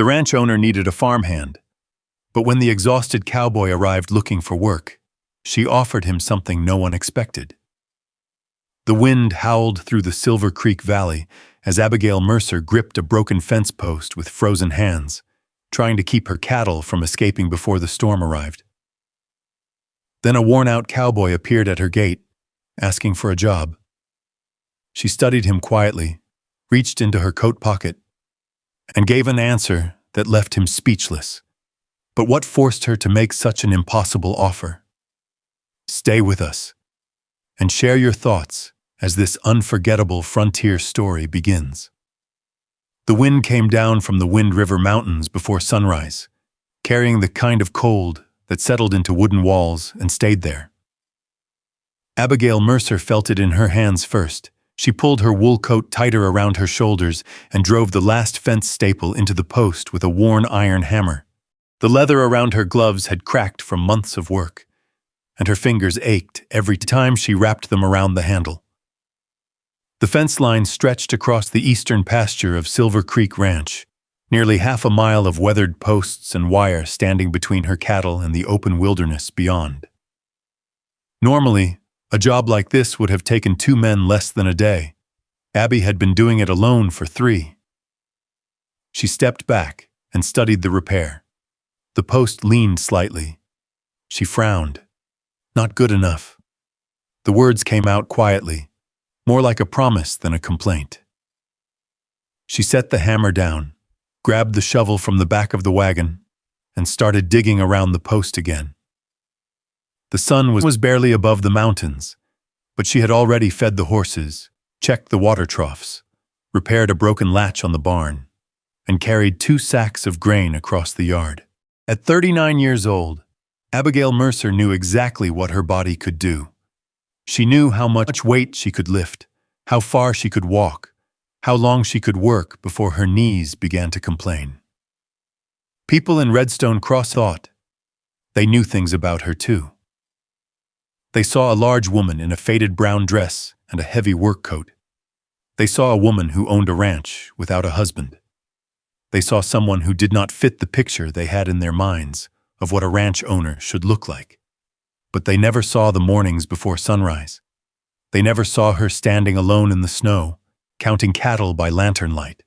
The ranch owner needed a farmhand, but when the exhausted cowboy arrived looking for work, she offered him something no one expected. The wind howled through the Silver Creek Valley as Abigail Mercer gripped a broken fence post with frozen hands, trying to keep her cattle from escaping before the storm arrived. Then a worn-out cowboy appeared at her gate, asking for a job. She studied him quietly, reached into her coat pocket, and gave an answer that left him speechless. But what forced her to make such an impossible offer? Stay with us and share your thoughts as this unforgettable frontier story begins. The wind came down from the Wind River Mountains before sunrise, carrying the kind of cold that settled into wooden walls and stayed there. Abigail Mercer felt it in her hands first. She pulled her wool coat tighter around her shoulders and drove the last fence staple into the post with a worn iron hammer. The leather around her gloves had cracked from months of work, and her fingers ached every time she wrapped them around the handle. The fence line stretched across the eastern pasture of Silver Creek Ranch, nearly half a mile of weathered posts and wire standing between her cattle and the open wilderness beyond. Normally, a job like this would have taken 2 men less than a day. Abby had been doing it alone for 3. She stepped back and studied the repair. The post leaned slightly. She frowned. Not good enough. The words came out quietly, more like a promise than a complaint. She set the hammer down, grabbed the shovel from the back of the wagon, and started digging around the post again. The sun was barely above the mountains, but she had already fed the horses, checked the water troughs, repaired a broken latch on the barn, and carried 2 sacks of grain across the yard. At 39 years old, Abigail Mercer knew exactly what her body could do. She knew how much weight she could lift, how far she could walk, how long she could work before her knees began to complain. People in Redstone Cross thought they knew things about her too. They saw a large woman in a faded brown dress and a heavy work coat. They saw a woman who owned a ranch without a husband. They saw someone who did not fit the picture they had in their minds of what a ranch owner should look like. But they never saw the mornings before sunrise. They never saw her standing alone in the snow, counting cattle by lantern light.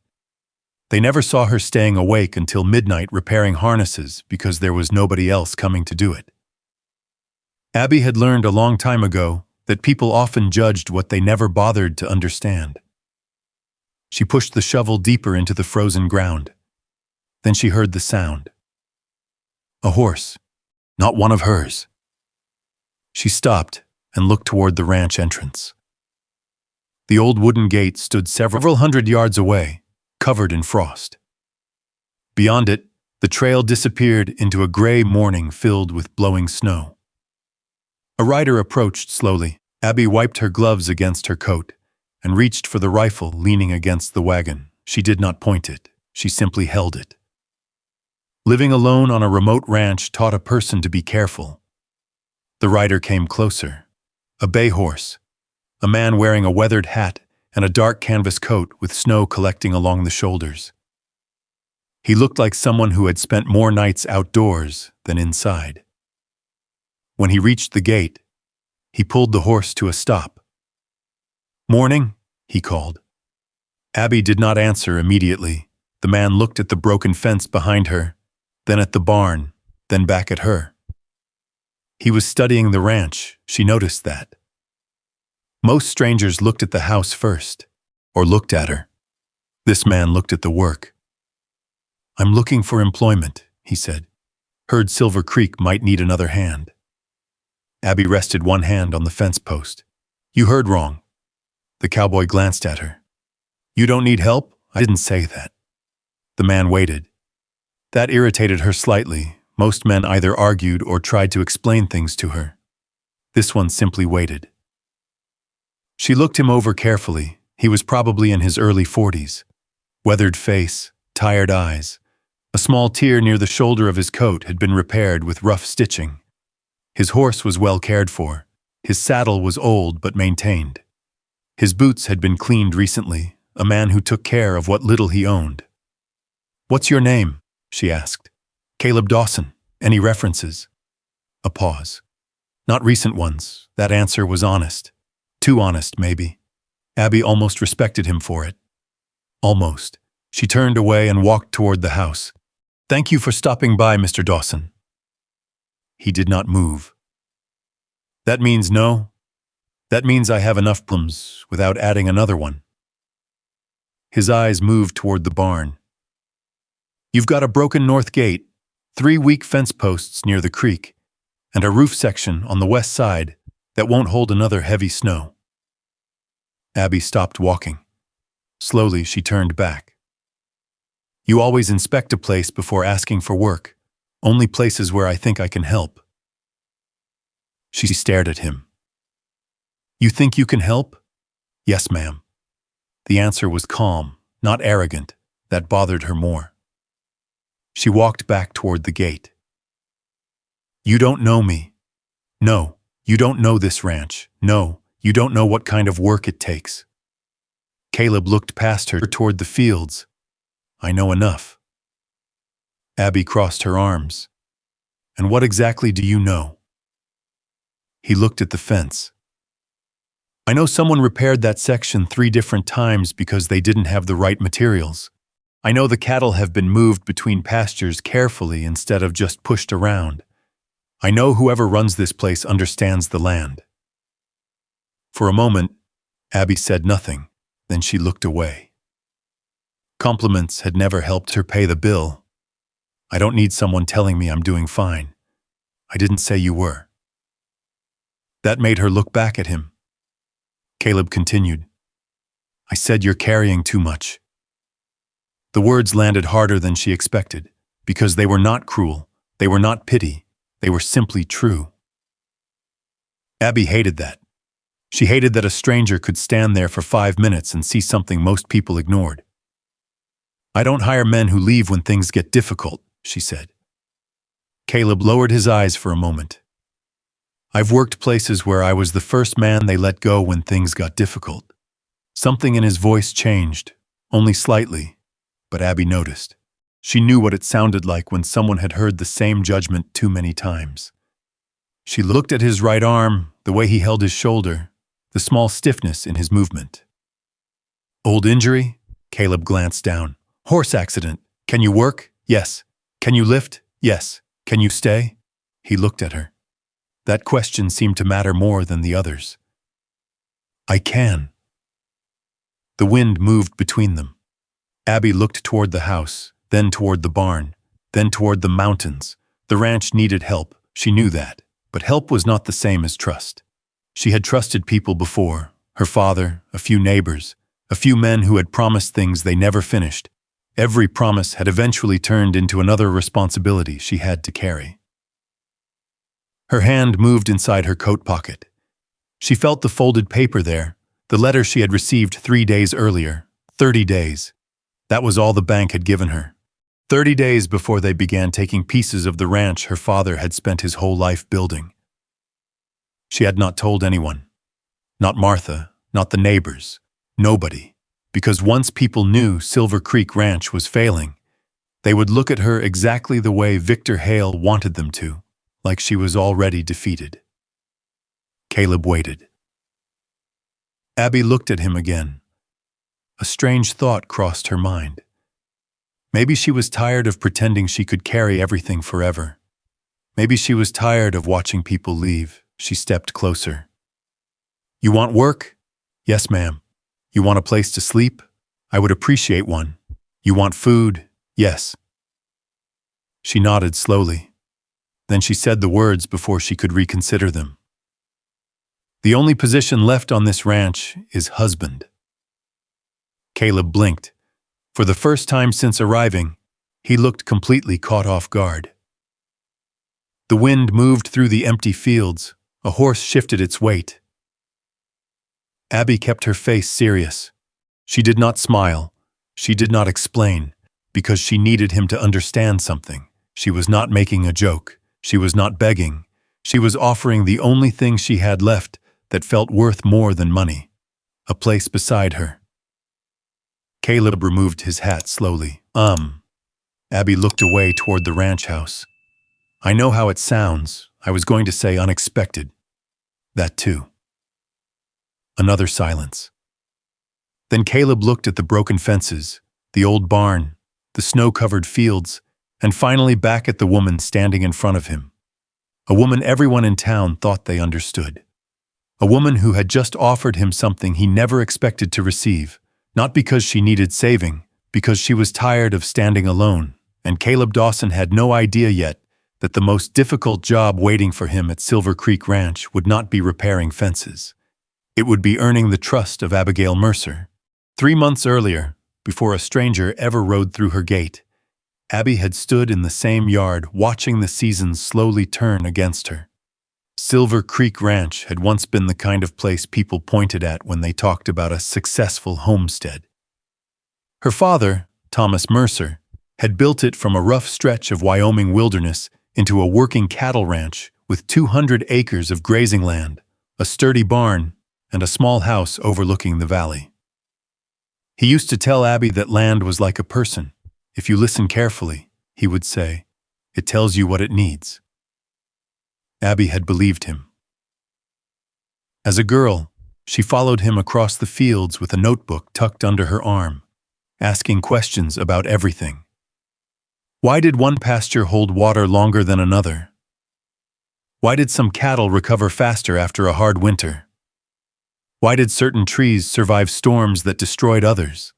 They never saw her staying awake until midnight repairing harnesses because there was nobody else coming to do it. Abby had learned a long time ago that people often judged what they never bothered to understand. She pushed the shovel deeper into the frozen ground. Then she heard the sound. A horse, not one of hers. She stopped and looked toward the ranch entrance. The old wooden gate stood several hundred yards away, covered in frost. Beyond it, the trail disappeared into a gray morning filled with blowing snow. A rider approached slowly. Abby wiped her gloves against her coat and reached for the rifle leaning against the wagon. She did not point it. She simply held it. Living alone on a remote ranch taught a person to be careful. The rider came closer. A bay horse, a man wearing a weathered hat and a dark canvas coat with snow collecting along the shoulders. He looked like someone who had spent more nights outdoors than inside. When he reached the gate, he pulled the horse to a stop. "Morning," he called. Abby did not answer immediately. The man looked at the broken fence behind her, then at the barn, then back at her. He was studying the ranch. She noticed that. Most strangers looked at the house first, or looked at her. This man looked at the work. "I'm looking for employment," he said. "Heard Silver Creek might need another hand." Abby rested one hand on the fence post. "You heard wrong." The cowboy glanced at her. "You don't need help? I didn't say that." The man waited. That irritated her slightly. Most men either argued or tried to explain things to her. This one simply waited. She looked him over carefully. He was probably in his early 40s. Weathered face, tired eyes. A small tear near the shoulder of his coat had been repaired with rough stitching. His horse was well cared for. His saddle was old but maintained. His boots had been cleaned recently, a man who took care of what little he owned. "What's your name?" she asked. Caleb Dawson. Any references? A pause. Not recent ones. That answer was honest. Too honest, maybe. Abby almost respected him for it. Almost. She turned away and walked toward the house. Thank you for stopping by, Mr. Dawson. He did not move. That means no. That means I have enough problems without adding another one. His eyes moved toward the barn. You've got a broken north gate, 3 weak fence posts near the creek, and a roof section on the west side that won't hold another heavy snow. Abby stopped walking. Slowly, she turned back. You always inspect a place before asking for work, only places where I think I can help. She stared at him. You think you can help? Yes, ma'am. The answer was calm, not arrogant. That bothered her more. She walked back toward the gate. You don't know me. No, you don't know this ranch. No, you don't know what kind of work it takes. Caleb looked past her toward the fields. I know enough. Abby crossed her arms. And what exactly do you know? He looked at the fence. I know someone repaired that section 3 different times because they didn't have the right materials. I know the cattle have been moved between pastures carefully instead of just pushed around. I know whoever runs this place understands the land. For a moment, Abby said nothing, then she looked away. Compliments had never helped her pay the bill. I don't need someone telling me I'm doing fine. I didn't say you were. That made her look back at him. Caleb continued. I said you're carrying too much. The words landed harder than she expected, because they were not cruel, they were not pity, they were simply true. Abby hated that. She hated that a stranger could stand there for 5 minutes and see something most people ignored. I don't hire men who leave when things get difficult, she said. Caleb lowered his eyes for a moment. I've worked places where I was the first man they let go when things got difficult. Something in his voice changed, only slightly, but Abby noticed. She knew what it sounded like when someone had heard the same judgment too many times. She looked at his right arm, the way he held his shoulder, the small stiffness in his movement. Old injury? Caleb glanced down. Horse accident. Can you work? Yes. Can you lift? Yes. Can you stay? He looked at her. That question seemed to matter more than the others. I can. The wind moved between them. Abby looked toward the house, then toward the barn, then toward the mountains. The ranch needed help, she knew that, but help was not the same as trust. She had trusted people before, her father, a few neighbors, a few men who had promised things they never finished. Every promise had eventually turned into another responsibility she had to carry. Her hand moved inside her coat pocket. She felt the folded paper there, the letter she had received 3 days earlier, 30 days. That was all the bank had given her. 30 days before they began taking pieces of the ranch her father had spent his whole life building. She had not told anyone. Not Martha, not the neighbors, nobody. Because once people knew Silver Creek Ranch was failing, they would look at her exactly the way Victor Hale wanted them to, like she was already defeated. Caleb waited. Abby looked at him again. A strange thought crossed her mind. Maybe she was tired of pretending she could carry everything forever. Maybe she was tired of watching people leave. She stepped closer. You want work? Yes, ma'am. You want a place to sleep? I would appreciate one. You want food? Yes. She nodded slowly. Then she said the words before she could reconsider them. The only position left on this ranch is husband. Caleb blinked. For the first time since arriving, he looked completely caught off guard. The wind moved through the empty fields. A horse shifted its weight. Abby kept her face serious. She did not smile. She did not explain, because she needed him to understand something. She was not making a joke. She was not begging. She was offering the only thing she had left that felt worth more than money. A place beside her. Caleb removed his hat slowly. Abby looked away toward the ranch house. I know how it sounds. I was going to say unexpected. That too. Another silence. Then Caleb looked at the broken fences, the old barn, the snow-covered fields, and finally back at the woman standing in front of him. A woman everyone in town thought they understood. A woman who had just offered him something he never expected to receive, not because she needed saving, because she was tired of standing alone, and Caleb Dawson had no idea yet that the most difficult job waiting for him at Silver Creek Ranch would not be repairing fences. It would be earning the trust of Abigail Mercer. 3 months earlier, before a stranger ever rode through her gate, Abby had stood in the same yard watching the seasons slowly turn against her. Silver Creek Ranch had once been the kind of place people pointed at when they talked about a successful homestead. Her father, Thomas Mercer, had built it from a rough stretch of Wyoming wilderness into a working cattle ranch with 200 acres of grazing land, a sturdy barn, and a small house overlooking the valley. He used to tell Abby that land was like a person. If you listen carefully, he would say, it tells you what it needs. Abby had believed him. As a girl, she followed him across the fields with a notebook tucked under her arm, asking questions about everything. Why did one pasture hold water longer than another? Why did some cattle recover faster after a hard winter? Why did certain trees survive storms that destroyed others?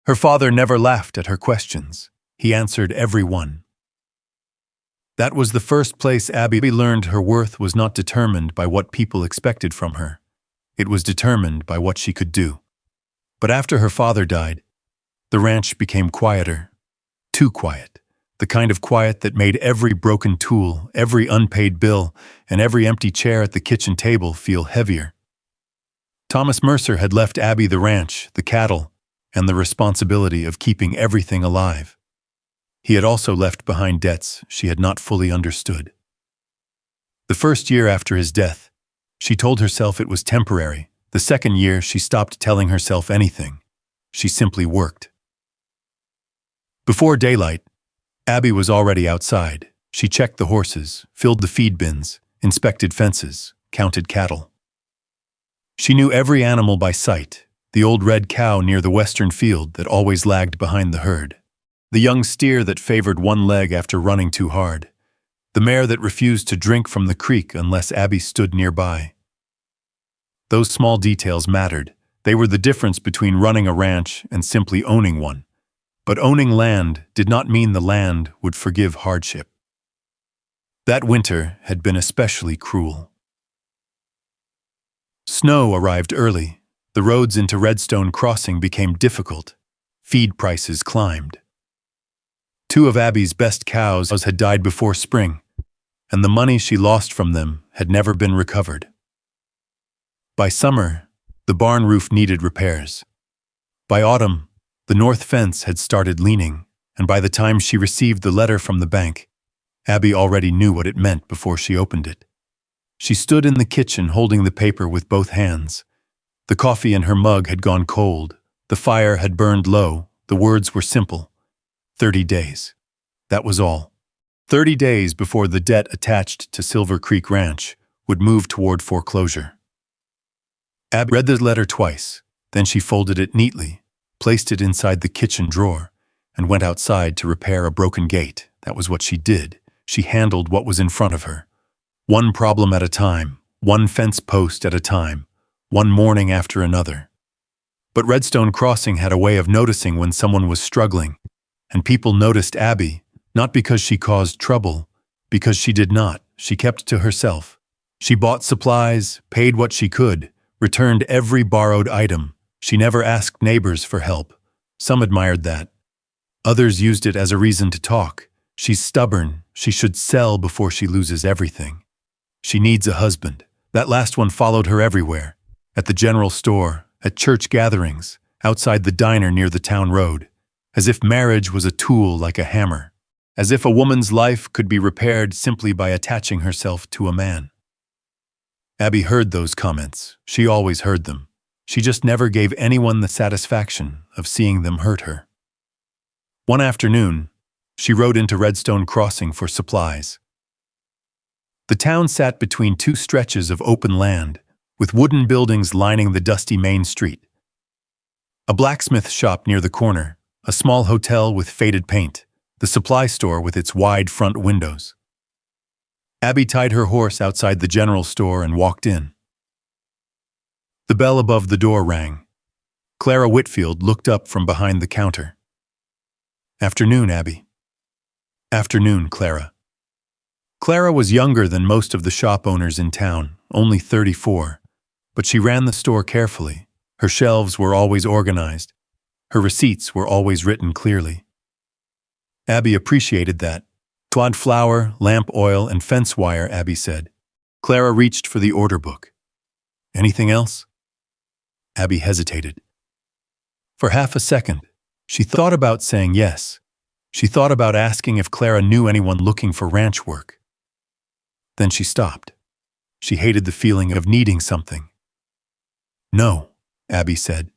Her father never laughed at her questions. He answered every one. That was the first place Abby learned her worth was not determined by what people expected from her. It was determined by what she could do. But after her father died, the ranch became quieter. Too quiet. The kind of quiet that made every broken tool, every unpaid bill, and every empty chair at the kitchen table feel heavier. Thomas Mercer had left Abby the ranch, the cattle, and the responsibility of keeping everything alive. He had also left behind debts she had not fully understood. The first year after his death, she told herself it was temporary. The second year, she stopped telling herself anything. She simply worked. Before daylight, Abby was already outside. She checked the horses, filled the feed bins, inspected fences, counted cattle. She knew every animal by sight, the old red cow near the western field that always lagged behind the herd, the young steer that favored one leg after running too hard, the mare that refused to drink from the creek unless Abby stood nearby. Those small details mattered. They were the difference between running a ranch and simply owning one. But owning land did not mean the land would forgive hardship. That winter had been especially cruel. Snow arrived early. The roads into Redstone Crossing became difficult. Feed prices climbed. 2 of Abby's best cows had died before spring, and the money she lost from them had never been recovered. By summer, the barn roof needed repairs. By autumn, the north fence had started leaning, and by the time she received the letter from the bank, Abby already knew what it meant before she opened it. She stood in the kitchen holding the paper with both hands. The coffee in her mug had gone cold. The fire had burned low. The words were simple. 30 days. That was all. 30 days before the debt attached to Silver Creek Ranch would move toward foreclosure. Abby read the letter twice. Then she folded it neatly, placed it inside the kitchen drawer, and went outside to repair a broken gate. That was what she did. She handled what was in front of her. One problem at a time, one fence post at a time, one morning after another. But Redstone Crossing had a way of noticing when someone was struggling, and people noticed Abby, not because she caused trouble, because she did not. She kept to herself. She bought supplies, paid what she could, returned every borrowed item. She never asked neighbors for help. Some admired that. Others used it as a reason to talk. She's stubborn. She should sell before she loses everything. She needs a husband. That last one followed her everywhere. At the general store, at church gatherings, outside the diner near the town road. As if marriage was a tool like a hammer. As if a woman's life could be repaired simply by attaching herself to a man. Abby heard those comments. She always heard them. She just never gave anyone the satisfaction of seeing them hurt her. One afternoon, she rode into Redstone Crossing for supplies. The town sat between two stretches of open land, with wooden buildings lining the dusty main street. A blacksmith shop near the corner, a small hotel with faded paint, the supply store with its wide front windows. Abby tied her horse outside the general store and walked in. The bell above the door rang. Clara Whitfield looked up from behind the counter. "Afternoon, Abby." "Afternoon, Clara." Clara was younger than most of the shop owners in town, only 34, but she ran the store carefully. Her shelves were always organized. Her receipts were always written clearly. Abby appreciated that. "Clad flour, lamp oil, and fence wire," Abby said. Clara reached for the order book. "Anything else?" Abby hesitated. For half a second, she thought about saying yes. She thought about asking if Clara knew anyone looking for ranch work. Then she stopped. She hated the feeling of needing something. "No," Abby said.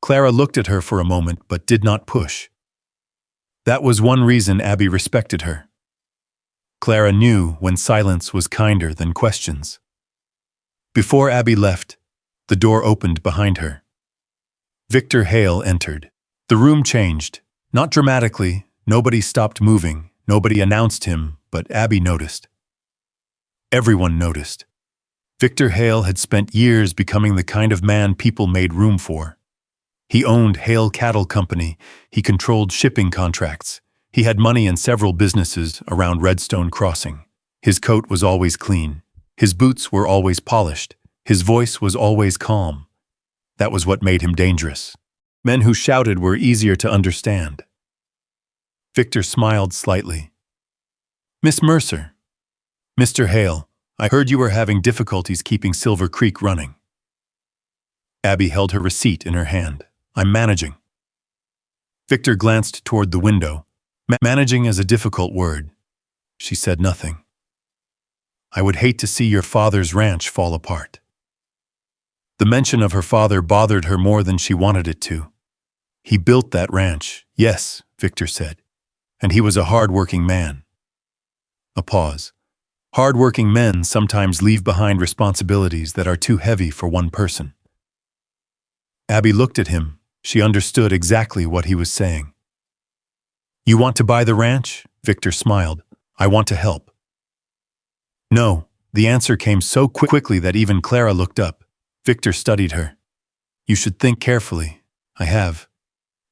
Clara looked at her for a moment but did not push. That was one reason Abby respected her. Clara knew when silence was kinder than questions. Before Abby left, the door opened behind her. Victor Hale entered. The room changed. Not dramatically, nobody stopped moving, nobody announced him, but Abby noticed. Everyone noticed. Victor Hale had spent years becoming the kind of man people made room for. He owned Hale Cattle Company, he controlled shipping contracts, he had money in several businesses around Redstone Crossing. His coat was always clean, his boots were always polished, his voice was always calm. That was what made him dangerous. Men who shouted were easier to understand. Victor smiled slightly. "Miss Mercer." "Mr. Hale, I heard you were having difficulties keeping Silver Creek running." Abby held her receipt in her hand. "I'm managing." Victor glanced toward the window. "Managing is a difficult word." She said nothing. "I would hate to see your father's ranch fall apart." The mention of her father bothered her more than she wanted it to. "He built that ranch, yes," Victor said, "and he was a hard-working man." A pause. Hard-working men sometimes leave behind responsibilities that are too heavy for one person. Abby looked at him. She understood exactly what he was saying. "You want to buy the ranch?" Victor smiled. "I want to help." "No." The answer came so quickly that even Clara looked up. Victor studied her. "You should think carefully." "I have."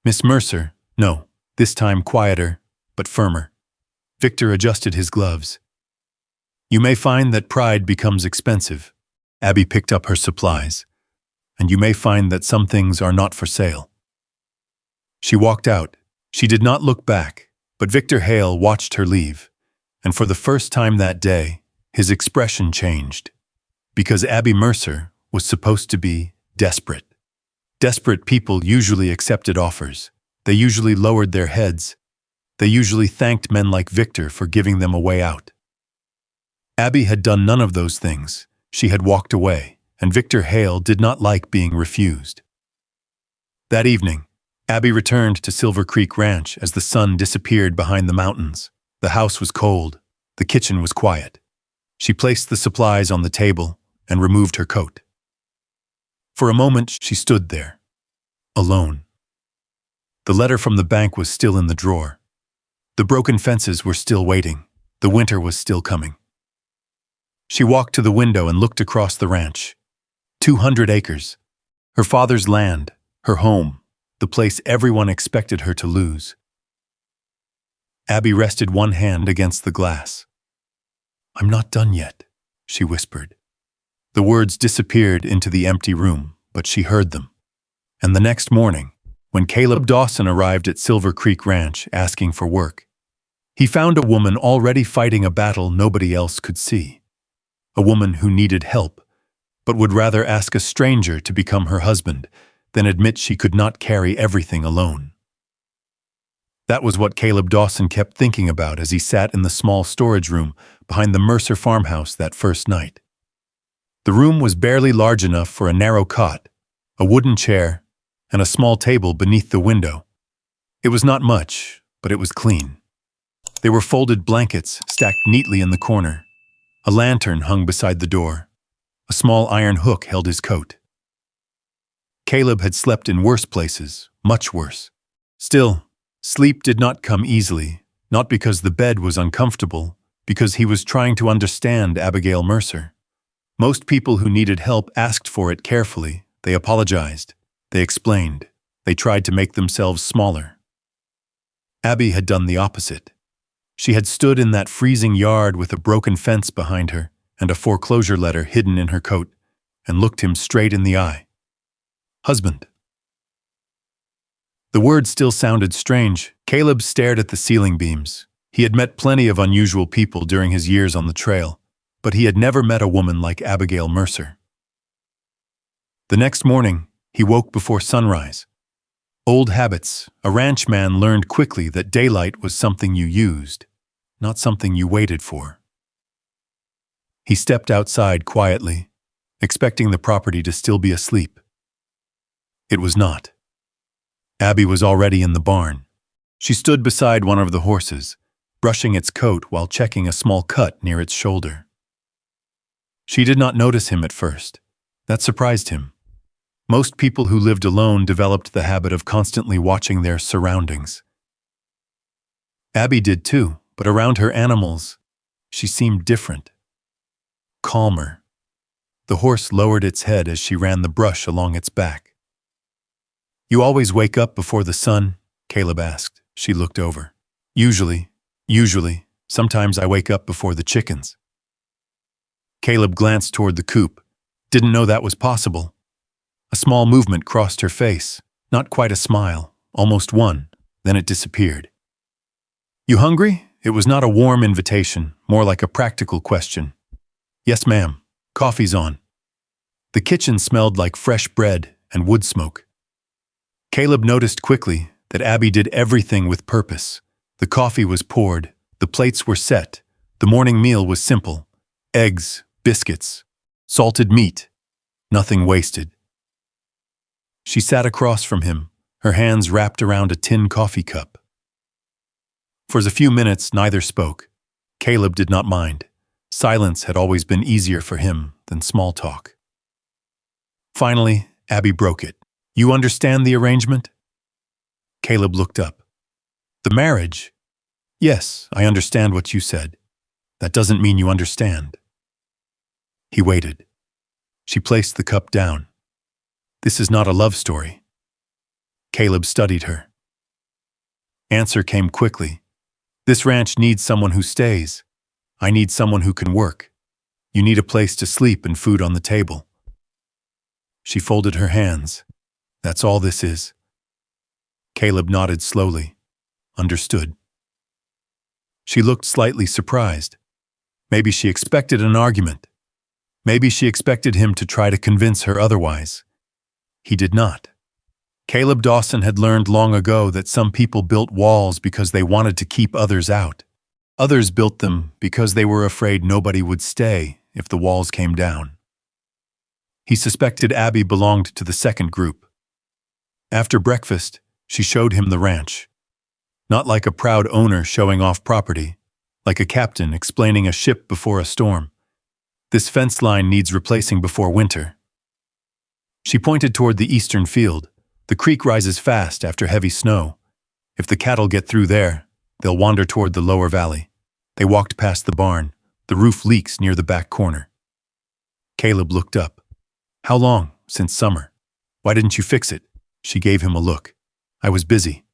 "Miss Mercer." "No." This time quieter, but firmer. Victor adjusted his gloves. "You may find that pride becomes expensive." Abby picked up her supplies. "And you may find that some things are not for sale." She walked out. She did not look back, but Victor Hale watched her leave. And for the first time that day, his expression changed. Because Abby Mercer was supposed to be desperate. Desperate people usually accepted offers. They usually lowered their heads. They usually thanked men like Victor for giving them a way out. Abby had done none of those things. She had walked away, and Victor Hale did not like being refused. That evening, Abby returned to Silver Creek Ranch as the sun disappeared behind the mountains. The house was cold. The kitchen was quiet. She placed the supplies on the table and removed her coat. For a moment, she stood there, alone. The letter from the bank was still in the drawer. The broken fences were still waiting. The winter was still coming. She walked to the window and looked across the ranch. 200 acres. Her father's land, her home, the place everyone expected her to lose. Abby rested one hand against the glass. "I'm not done yet," she whispered. The words disappeared into the empty room, but she heard them. And the next morning, when Caleb Dawson arrived at Silver Creek Ranch asking for work, he found a woman already fighting a battle nobody else could see. A woman who needed help, but would rather ask a stranger to become her husband than admit she could not carry everything alone. That was what Caleb Dawson kept thinking about as he sat in the small storage room behind the Mercer farmhouse that first night. The room was barely large enough for a narrow cot, a wooden chair, and a small table beneath the window. It was not much, but it was clean. They were folded blankets stacked neatly in the corner. A lantern hung beside the door. A small iron hook held his coat. Caleb had slept in worse places, much worse. Still, sleep did not come easily, not because the bed was uncomfortable, because he was trying to understand Abigail Mercer. Most people who needed help asked for it carefully. They apologized. They explained. They tried to make themselves smaller. Abby had done the opposite. She had stood in that freezing yard with a broken fence behind her and a foreclosure letter hidden in her coat, and looked him straight in the eye. Husband. The word still sounded strange. Caleb stared at the ceiling beams. He had met plenty of unusual people during his years on the trail, but he had never met a woman like Abigail Mercer. The next morning, he woke before sunrise. Old habits. A ranchman learned quickly that daylight was something you used, not something you waited for. He stepped outside quietly, expecting the property to still be asleep. It was not. Abby was already in the barn. She stood beside one of the horses, brushing its coat while checking a small cut near its shoulder. She did not notice him at first. That surprised him. Most people who lived alone developed the habit of constantly watching their surroundings. Abby did too, but around her animals, she seemed different. Calmer. The horse lowered its head as she ran the brush along its back. "You always wake up before the sun?" Caleb asked. She looked over. Usually. Sometimes I wake up before the chickens." Caleb glanced toward the coop. Didn't know that was possible. A small movement crossed her face. Not quite a smile, almost one. Then it disappeared. "You hungry?" It was not a warm invitation, more like a practical question. "Yes, ma'am. Coffee's on." The kitchen smelled like fresh bread and wood smoke. Caleb noticed quickly that Abby did everything with purpose. The coffee was poured, the plates were set, the morning meal was simple. Eggs, biscuits, salted meat, nothing wasted. She sat across from him, her hands wrapped around a tin coffee cup. For a few minutes, neither spoke. Caleb did not mind. Silence had always been easier for him than small talk. Finally, Abby broke it. "You understand the arrangement?" Caleb looked up. "The marriage? Yes, I understand what you said. That doesn't mean you understand." He waited. She placed the cup down. "This is not a love story." Caleb studied her. Answer came quickly. "This ranch needs someone who stays. I need someone who can work. You need a place to sleep and food on the table." She folded her hands. "That's all this is." Caleb nodded slowly. Understood. She looked slightly surprised. Maybe she expected an argument. Maybe she expected him to try to convince her otherwise. He did not. Caleb Dawson had learned long ago that some people built walls because they wanted to keep others out. Others built them because they were afraid nobody would stay if the walls came down. He suspected Abby belonged to the second group. After breakfast, she showed him the ranch. Not like a proud owner showing off property, like a captain explaining a ship before a storm. "This fence line needs replacing before winter." She pointed toward the eastern field. "The creek rises fast after heavy snow. If the cattle get through there, they'll wander toward the lower valley." They walked past the barn. The roof leaks near the back corner. Caleb looked up. "How long? Since summer. Why didn't you fix it?" She gave him a look. "I was busy."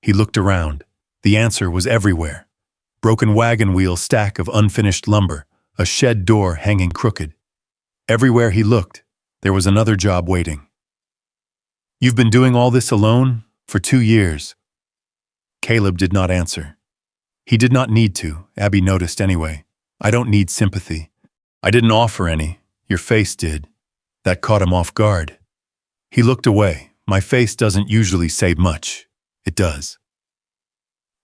He looked around. The answer was everywhere. Broken wagon wheel stack of unfinished lumber, a shed door hanging crooked. Everywhere he looked, there was another job waiting. "You've been doing all this alone? For 2 years." Caleb did not answer. He did not need to, Abby noticed anyway. "I don't need sympathy. I didn't offer any. Your face did." That caught him off guard. He looked away. "My face doesn't usually say much. It does."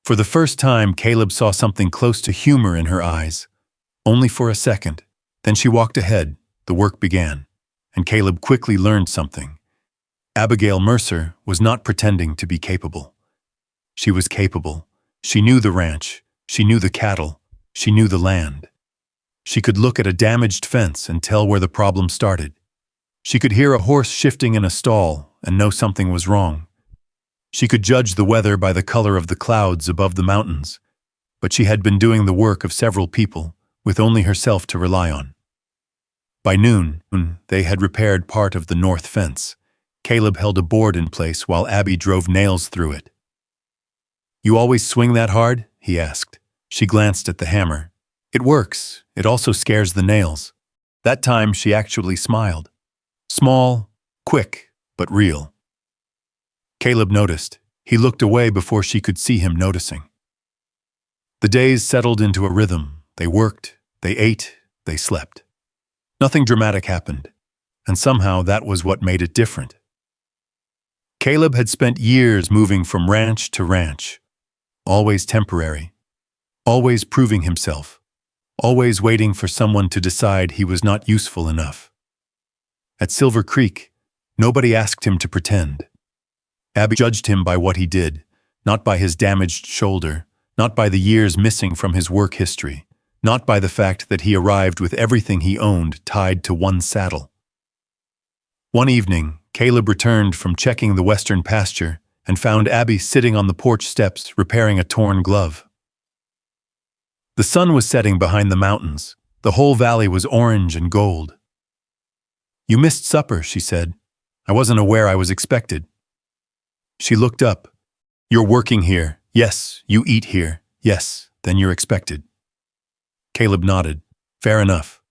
For the first time, Caleb saw something close to humor in her eyes. Only for a second. Then she walked ahead. The work began. And Caleb quickly learned something. Abigail Mercer was not pretending to be capable. She was capable. She knew the ranch. She knew the cattle. She knew the land. She could look at a damaged fence and tell where the problem started. She could hear a horse shifting in a stall and know something was wrong. She could judge the weather by the color of the clouds above the mountains, but she had been doing the work of several people, with only herself to rely on. By noon, they had repaired part of the north fence. Caleb held a board in place while Abby drove nails through it. "You always swing that hard?" he asked. She glanced at the hammer. "It works. It also scares the nails." That time she actually smiled. Small, quick, but real. Caleb noticed. He looked away before she could see him noticing. The days settled into a rhythm. They worked, they ate, they slept. Nothing dramatic happened, and somehow that was what made it different. Caleb had spent years moving from ranch to ranch, always temporary, always proving himself, always waiting for someone to decide he was not useful enough. At Silver Creek, nobody asked him to pretend. Abby judged him by what he did, not by his damaged shoulder, not by the years missing from his work history, not by the fact that he arrived with everything he owned tied to one saddle. One evening, Caleb returned from checking the western pasture and found Abby sitting on the porch steps repairing a torn glove. The sun was setting behind the mountains. The whole valley was orange and gold. "You missed supper," she said. "I wasn't aware I was expected." She looked up. "You're working here. Yes, you eat here. Yes, then you're expected." Caleb nodded. "Fair enough."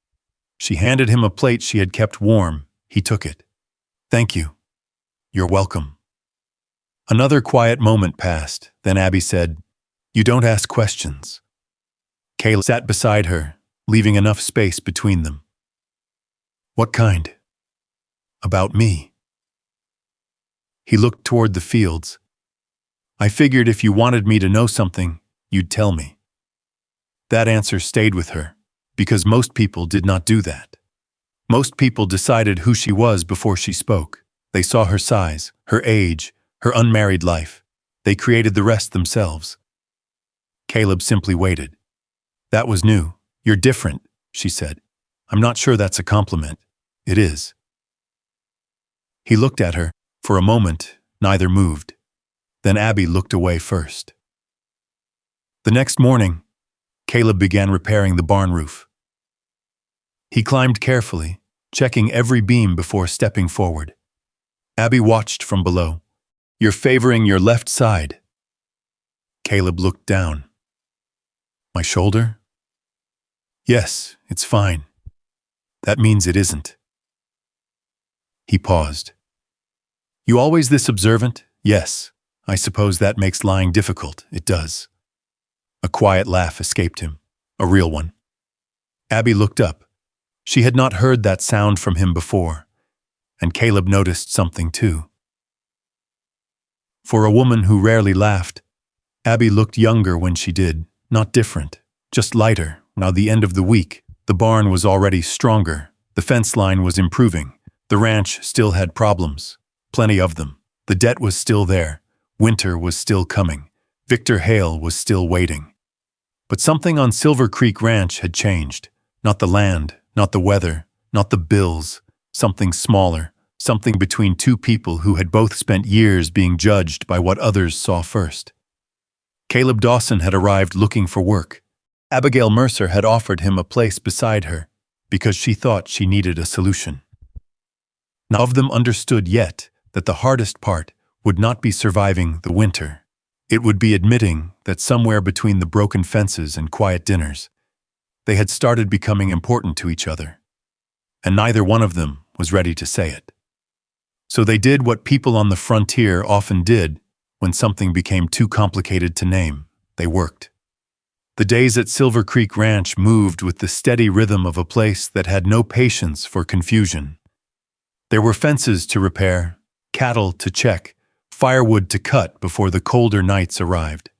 She handed him a plate she had kept warm. He took it. "Thank you." "You're welcome." Another quiet moment passed. Then Abby said, "You don't ask questions." Caleb sat beside her, leaving enough space between them. "What kind?" "About me." He looked toward the fields. "I figured if you wanted me to know something, you'd tell me." That answer stayed with her, because most people did not do that. Most people decided who she was before she spoke. They saw her size, her age, her unmarried life. They created the rest themselves. Caleb simply waited. "That was new. You're different," she said. "I'm not sure that's a compliment." "It is." He looked at her. For a moment, neither moved. Then Abby looked away first. The next morning, Caleb began repairing the barn roof. He climbed carefully, checking every beam before stepping forward. Abby watched from below. "You're favoring your left side." Caleb looked down. "My shoulder?" "Yes, it's fine. That means it isn't." He paused. "You always this observant?" "Yes. I suppose that makes lying difficult." "It does." A quiet laugh escaped him, a real one. Abby looked up. She had not heard that sound from him before, and Caleb noticed something too. For a woman who rarely laughed, Abby looked younger when she did, not different, just lighter. Now the end of the week, the barn was already stronger, the fence line was improving, the ranch still had problems, plenty of them. The debt was still there, winter was still coming, Victor Hale was still waiting. But something on Silver Creek Ranch had changed. Not the land, not the weather, not the bills. Something smaller, something between two people who had both spent years being judged by what others saw first. Caleb Dawson had arrived looking for work. Abigail Mercer had offered him a place beside her because she thought she needed a solution. None of them understood yet that the hardest part would not be surviving the winter. It would be admitting that somewhere between the broken fences and quiet dinners, they had started becoming important to each other, and neither one of them was ready to say it. So they did what people on the frontier often did when something became too complicated to name. They worked. The days at Silver Creek Ranch moved with the steady rhythm of a place that had no patience for confusion. There were fences to repair, cattle to check, firewood to cut before the colder nights arrived.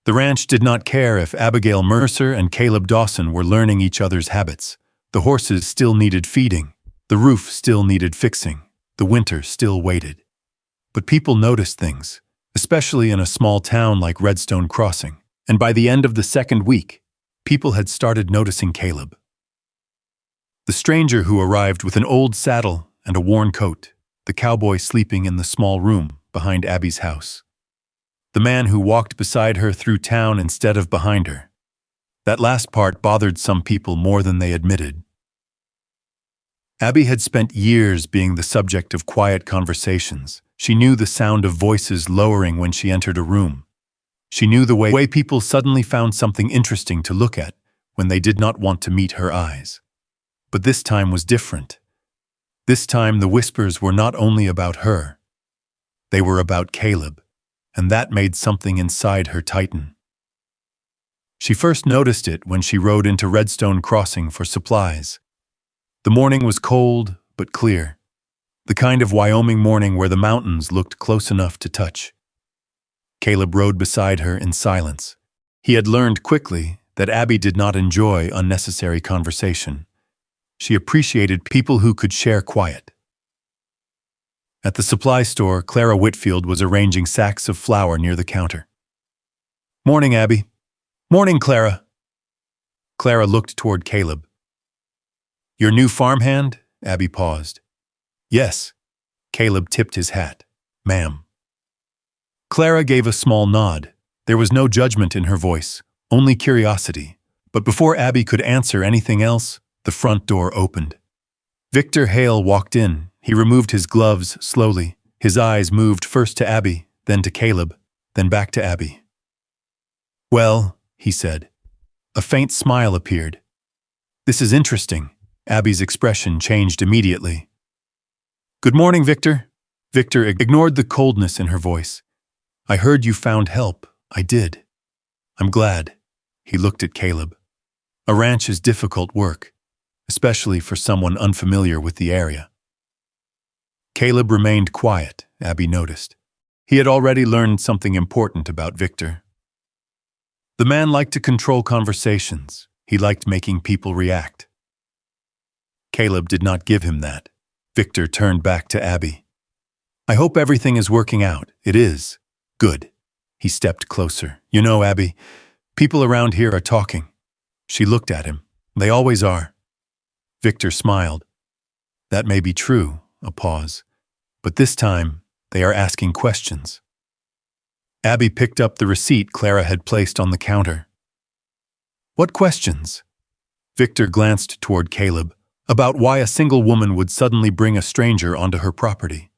The ranch did not care if Abigail Mercer and Caleb Dawson were learning each other's habits. The horses still needed feeding. The roof still needed fixing. The winter still waited. But people noticed things, especially in a small town like Redstone Crossing. And by the end of the second week, people had started noticing Caleb. The stranger who arrived with an old saddle and a worn coat, the cowboy sleeping in the small room behind Abby's house. The man who walked beside her through town instead of behind her. That last part bothered some people more than they admitted. Abby had spent years being the subject of quiet conversations. She knew the sound of voices lowering when she entered a room. She knew the way people suddenly found something interesting to look at when they did not want to meet her eyes. But this time was different. This time the whispers were not only about her. They were about Caleb, and that made something inside her tighten. She first noticed it when she rode into Redstone Crossing for supplies. The morning was cold but clear, the kind of Wyoming morning where the mountains looked close enough to touch. Caleb rode beside her in silence. He had learned quickly that Abby did not enjoy unnecessary conversation. She appreciated people who could share quiet. At the supply store, Clara Whitfield was arranging sacks of flour near the counter. "Morning, Abby." "Morning, Clara." Clara looked toward Caleb. "Your new farmhand?" Abby paused. "Yes." Caleb tipped his hat. "Ma'am." Clara gave a small nod. There was no judgment in her voice, only curiosity. But before Abby could answer anything else, the front door opened. Victor Hale walked in. He removed his gloves slowly. His eyes moved first to Abby, then to Caleb, then back to Abby. "Well," he said. A faint smile appeared. "This is interesting." Abby's expression changed immediately. "Good morning, Victor." Victor ignored the coldness in her voice. "I heard you found help." "I did." "I'm glad." He looked at Caleb. "A ranch is difficult work, especially for someone unfamiliar with the area." Caleb remained quiet, Abby noticed. He had already learned something important about Victor. The man liked to control conversations. He liked making people react. Caleb did not give him that. Victor turned back to Abby. "I hope everything is working out." "It is." "Good." He stepped closer. "You know, Abby, people around here are talking." She looked at him. "They always are." Victor smiled. "That may be true." A pause. "But this time, they are asking questions." Abby picked up the receipt Clara had placed on the counter. "What questions?" Victor glanced toward Caleb, about why a single woman would suddenly bring a stranger onto her property.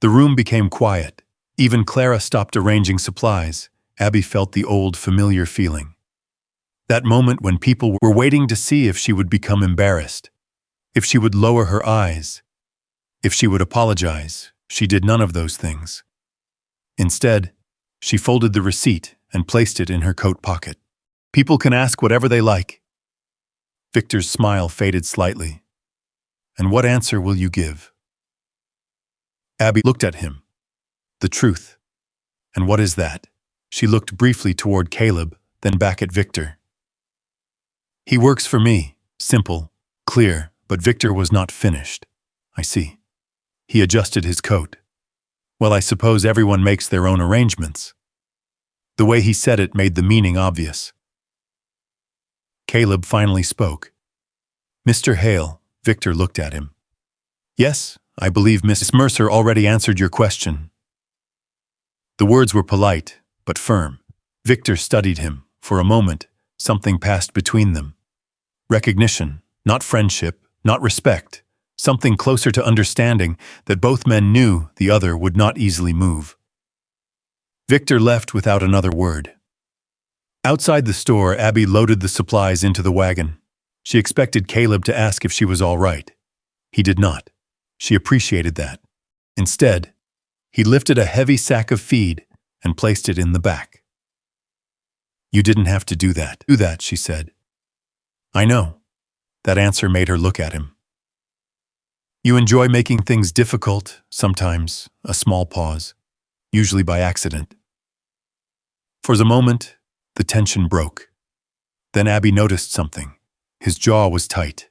The room became quiet. Even Clara stopped arranging supplies. Abby felt the old, familiar feeling. That moment when people were waiting to see if she would become embarrassed, if she would lower her eyes, if she would apologize. She did none of those things. Instead, she folded the receipt and placed it in her coat pocket. "People can ask whatever they like." Victor's smile faded slightly. "And what answer will you give?" Abby looked at him. "The truth." "And what is that?" She looked briefly toward Caleb, then back at Victor. "He works for me." Simple, clear, but Victor was not finished. "I see." He adjusted his coat. "Well, I suppose everyone makes their own arrangements." The way he said it made the meaning obvious. Caleb finally spoke. "Mr. Hale." Victor looked at him. "Yes, I believe Miss Mercer already answered your question." The words were polite, but firm. Victor studied him. For a moment, something passed between them. Recognition, not friendship, not respect. Something closer to understanding that both men knew the other would not easily move. Victor left without another word. Outside the store, Abby loaded the supplies into the wagon. She expected Caleb to ask if she was all right. He did not. She appreciated that. Instead, he lifted a heavy sack of feed and placed it in the back. "You didn't have to do that." "Do that," she said. "I know." That answer made her look at him. "You enjoy making things difficult, sometimes." A small pause, usually by accident. For a moment, the tension broke. Then Abby noticed something. His jaw was tight.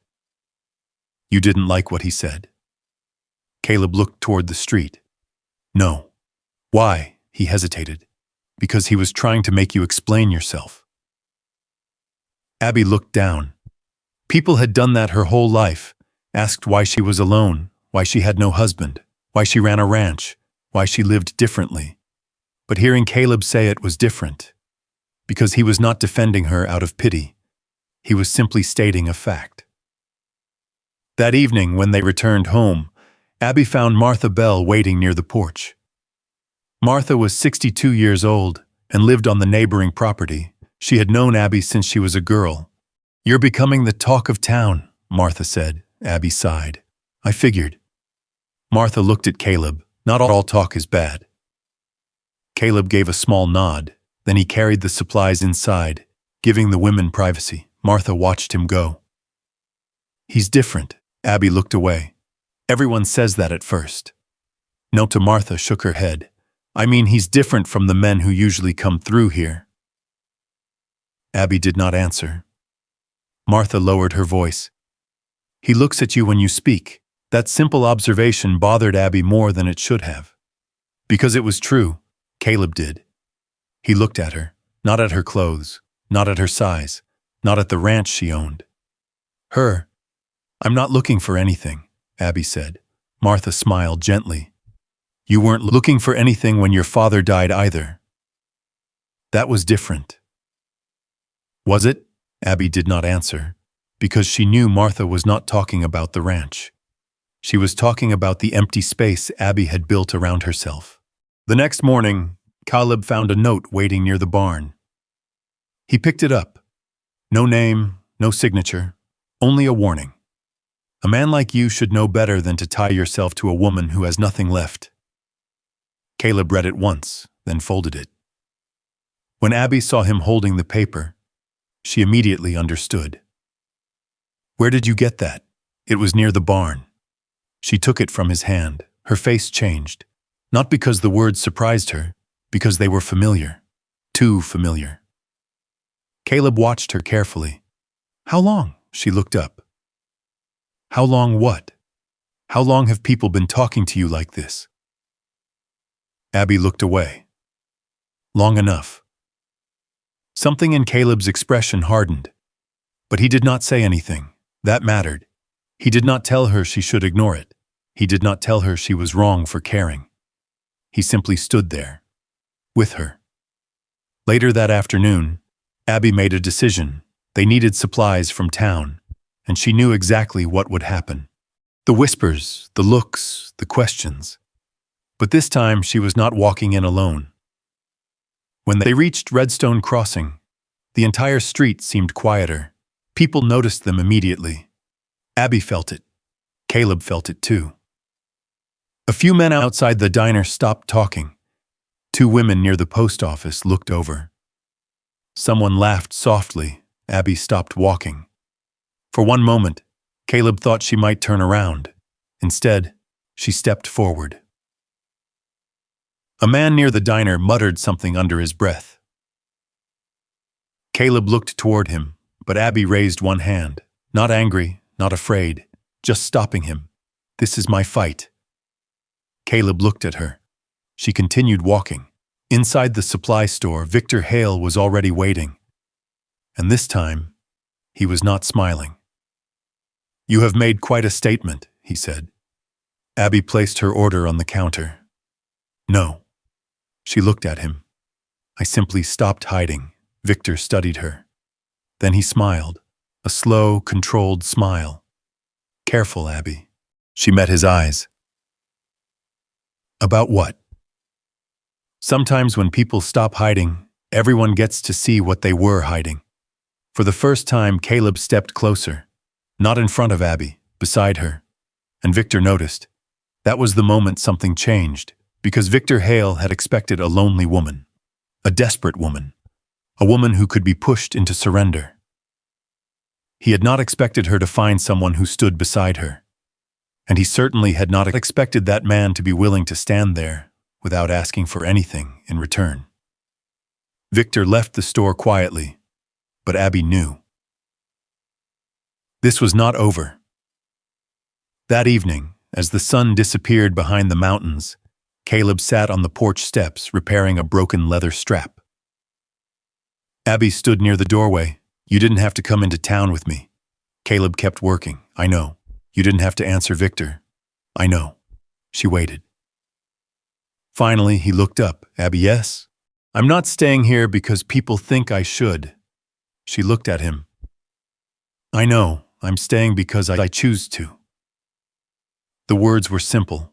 "You didn't like what he said?" Caleb looked toward the street. "No." "Why?" He hesitated. because he was trying to make you explain yourself. Abby looked down. People had done that her whole life, asked why she was alone, why she had no husband, why she ran a ranch, why she lived differently. But hearing Caleb say it was different, because he was not defending her out of pity. He was simply stating a fact. That evening, when they returned home, Abby found Martha Bell waiting near the porch. Martha was 62 years old and lived on the neighboring property. She had known Abby since she was a girl. "You're becoming the talk of town," Martha said. Abby sighed. "I figured." Martha looked at Caleb. "Not all talk is bad." Caleb gave a small nod. Then he carried the supplies inside, giving the women privacy. Martha watched him go. "He's different." Abby looked away. "Everyone says that at first." No, to Martha shook her head. "I mean, he's different from the men who usually come through here." Abby did not answer. Martha lowered her voice. "He looks at you when you speak." That simple observation bothered Abby more than it should have. Because it was true, Caleb did. He looked at her, not at her clothes, not at her size, not at the ranch she owned. Her. "I'm not looking for anything," Abby said. Martha smiled gently. "You weren't looking for anything when your father died either." That was different. Was it? Abby did not answer, because she knew Martha was not talking about the ranch. She was talking about the empty space Abby had built around herself. The next morning, Caleb found a note waiting near the barn. He picked it up. No name, no signature, only a warning. "A man like you should know better than to tie yourself to a woman who has nothing left." Caleb read it once, then folded it. When Abby saw him holding the paper, she immediately understood. "Where did you get that?" "It was near the barn." She took it from his hand. Her face changed. Not because the words surprised her, because they were familiar. Too familiar. Caleb watched her carefully. "How long?" She looked up. "How long what? How long have people been talking to you like this?" Abby looked away. "Long enough." Something in Caleb's expression hardened. But he did not say anything. That mattered. He did not tell her she should ignore it. He did not tell her she was wrong for caring. He simply stood there, with her. Later that afternoon, Abby made a decision. They needed supplies from town, and she knew exactly what would happen. The whispers, the looks, the questions. But this time she was not walking in alone. When they reached Redstone Crossing, the entire street seemed quieter. People noticed them immediately. Abby felt it. Caleb felt it too. A few men outside the diner stopped talking. Two women near the post office looked over. Someone laughed softly. Abby stopped walking. For one moment, Caleb thought she might turn around. Instead, she stepped forward. A man near the diner muttered something under his breath. Caleb looked toward him, but Abby raised one hand. Not angry, not afraid, just stopping him. "This is my fight." Caleb looked at her. She continued walking. Inside the supply store, Victor Hale was already waiting. And this time, he was not smiling. "You have made quite a statement," he said. Abby placed her order on the counter. "No." She looked at him. "I simply stopped hiding." Victor studied her. Then he smiled, a slow, controlled smile. "Careful, Abby." She met his eyes. "About what?" "Sometimes when people stop hiding, everyone gets to see what they were hiding." For the first time, Caleb stepped closer. Not in front of Abby, beside her. And Victor noticed. That was the moment something changed, because Victor Hale had expected a lonely woman. A desperate woman. A woman who could be pushed into surrender. He had not expected her to find someone who stood beside her. And he certainly had not expected that man to be willing to stand there without asking for anything in return. Victor left the store quietly, but Abby knew. This was not over. That evening, as the sun disappeared behind the mountains, Caleb sat on the porch steps, repairing a broken leather strap. Abby stood near the doorway. You didn't have to come into town with me. Caleb kept working. I know. You didn't have to answer Victor. I know. She waited. Finally, he looked up. Abby, yes? I'm not staying here because people think I should. She looked at him. I know. I'm staying because I choose to. The words were simple.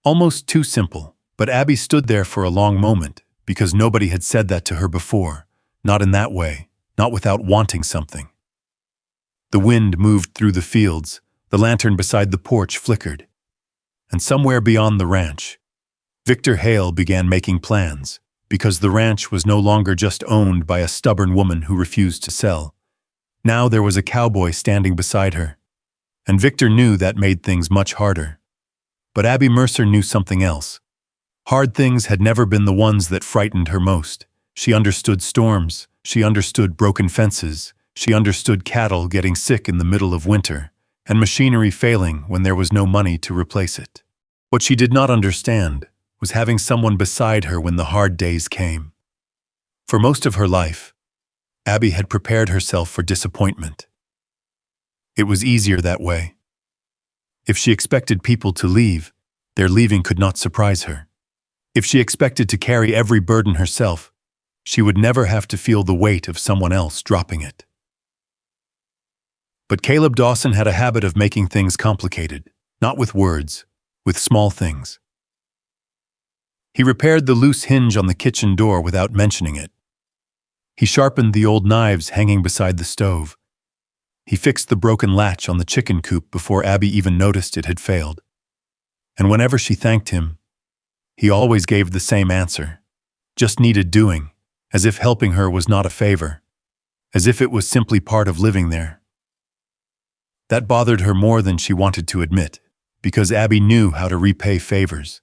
Almost too simple, but Abby stood there for a long moment because nobody had said that to her before. Not in that way, not without wanting something. The wind moved through the fields, the lantern beside the porch flickered. And somewhere beyond the ranch, Victor Hale began making plans, because the ranch was no longer just owned by a stubborn woman who refused to sell. Now there was a cowboy standing beside her, and Victor knew that made things much harder. But Abby Mercer knew something else. Hard things had never been the ones that frightened her most. She understood storms, she understood broken fences, she understood cattle getting sick in the middle of winter, and machinery failing when there was no money to replace it. What she did not understand was having someone beside her when the hard days came. For most of her life, Abby had prepared herself for disappointment. It was easier that way. If she expected people to leave, their leaving could not surprise her. If she expected to carry every burden herself, she would never have to feel the weight of someone else dropping it. But Caleb Dawson had a habit of making things complicated, not with words, with small things. He repaired the loose hinge on the kitchen door without mentioning it. He sharpened the old knives hanging beside the stove. He fixed the broken latch on the chicken coop before Abby even noticed it had failed. And whenever she thanked him, he always gave the same answer. Just needed doing, as if helping her was not a favor, as if it was simply part of living there. That bothered her more than she wanted to admit, because Abby knew how to repay favors.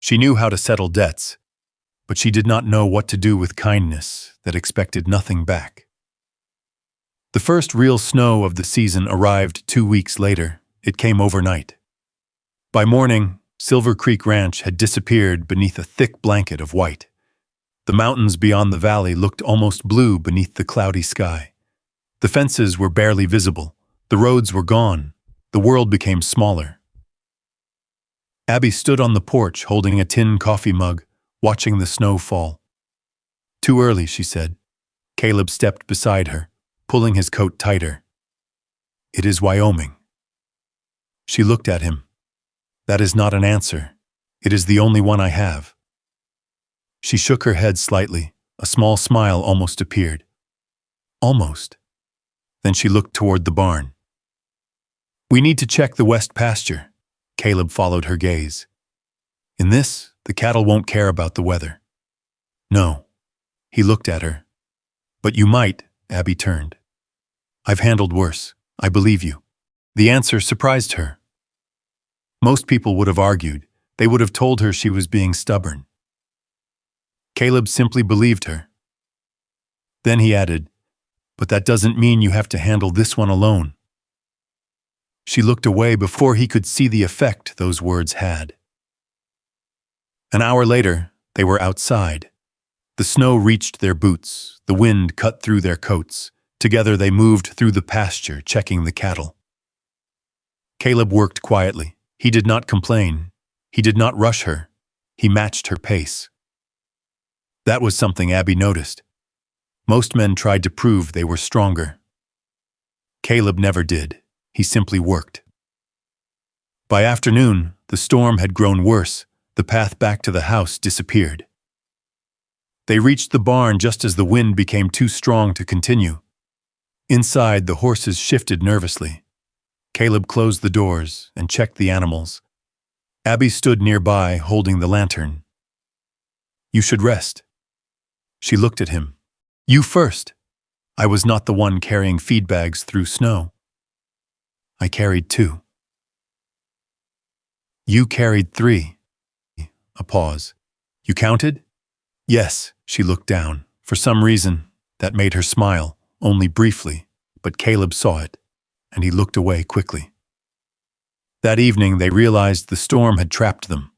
She knew how to settle debts, but she did not know what to do with kindness that expected nothing back. The first real snow of the season arrived 2 weeks later. It came overnight. By morning, Silver Creek Ranch had disappeared beneath a thick blanket of white. The mountains beyond the valley looked almost blue beneath the cloudy sky. The fences were barely visible. The roads were gone. The world became smaller. Abby stood on the porch holding a tin coffee mug, watching the snow fall. Too early, she said. Caleb stepped beside her, pulling his coat tighter. It is Wyoming. She looked at him. That is not an answer. It is the only one I have. She shook her head slightly. A small smile almost appeared. Almost. Then she looked toward the barn. We need to check the west pasture. Caleb followed her gaze. In this, the cattle won't care about the weather. No. He looked at her. But you might, Abby turned. I've handled worse. I believe you. The answer surprised her. Most people would have argued. They would have told her she was being stubborn. Caleb simply believed her. Then he added, but that doesn't mean you have to handle this one alone. She looked away before he could see the effect those words had. An hour later, they were outside. The snow reached their boots, the wind cut through their coats. Together they moved through the pasture, checking the cattle. Caleb worked quietly. He did not complain. He did not rush her. He matched her pace. That was something Abby noticed. Most men tried to prove they were stronger. Caleb never did. He simply worked. By afternoon, the storm had grown worse. The path back to the house disappeared. They reached the barn just as the wind became too strong to continue. Inside, the horses shifted nervously. Caleb closed the doors and checked the animals. Abby stood nearby, holding the lantern. You should rest. She looked at him. You first. I was not the one carrying feed bags through snow. I carried 2. You carried 3. A pause. You counted? Yes, she looked down. For some reason, that made her smile, only briefly, but Caleb saw it, and he looked away quickly. That evening, they realized the storm had trapped them.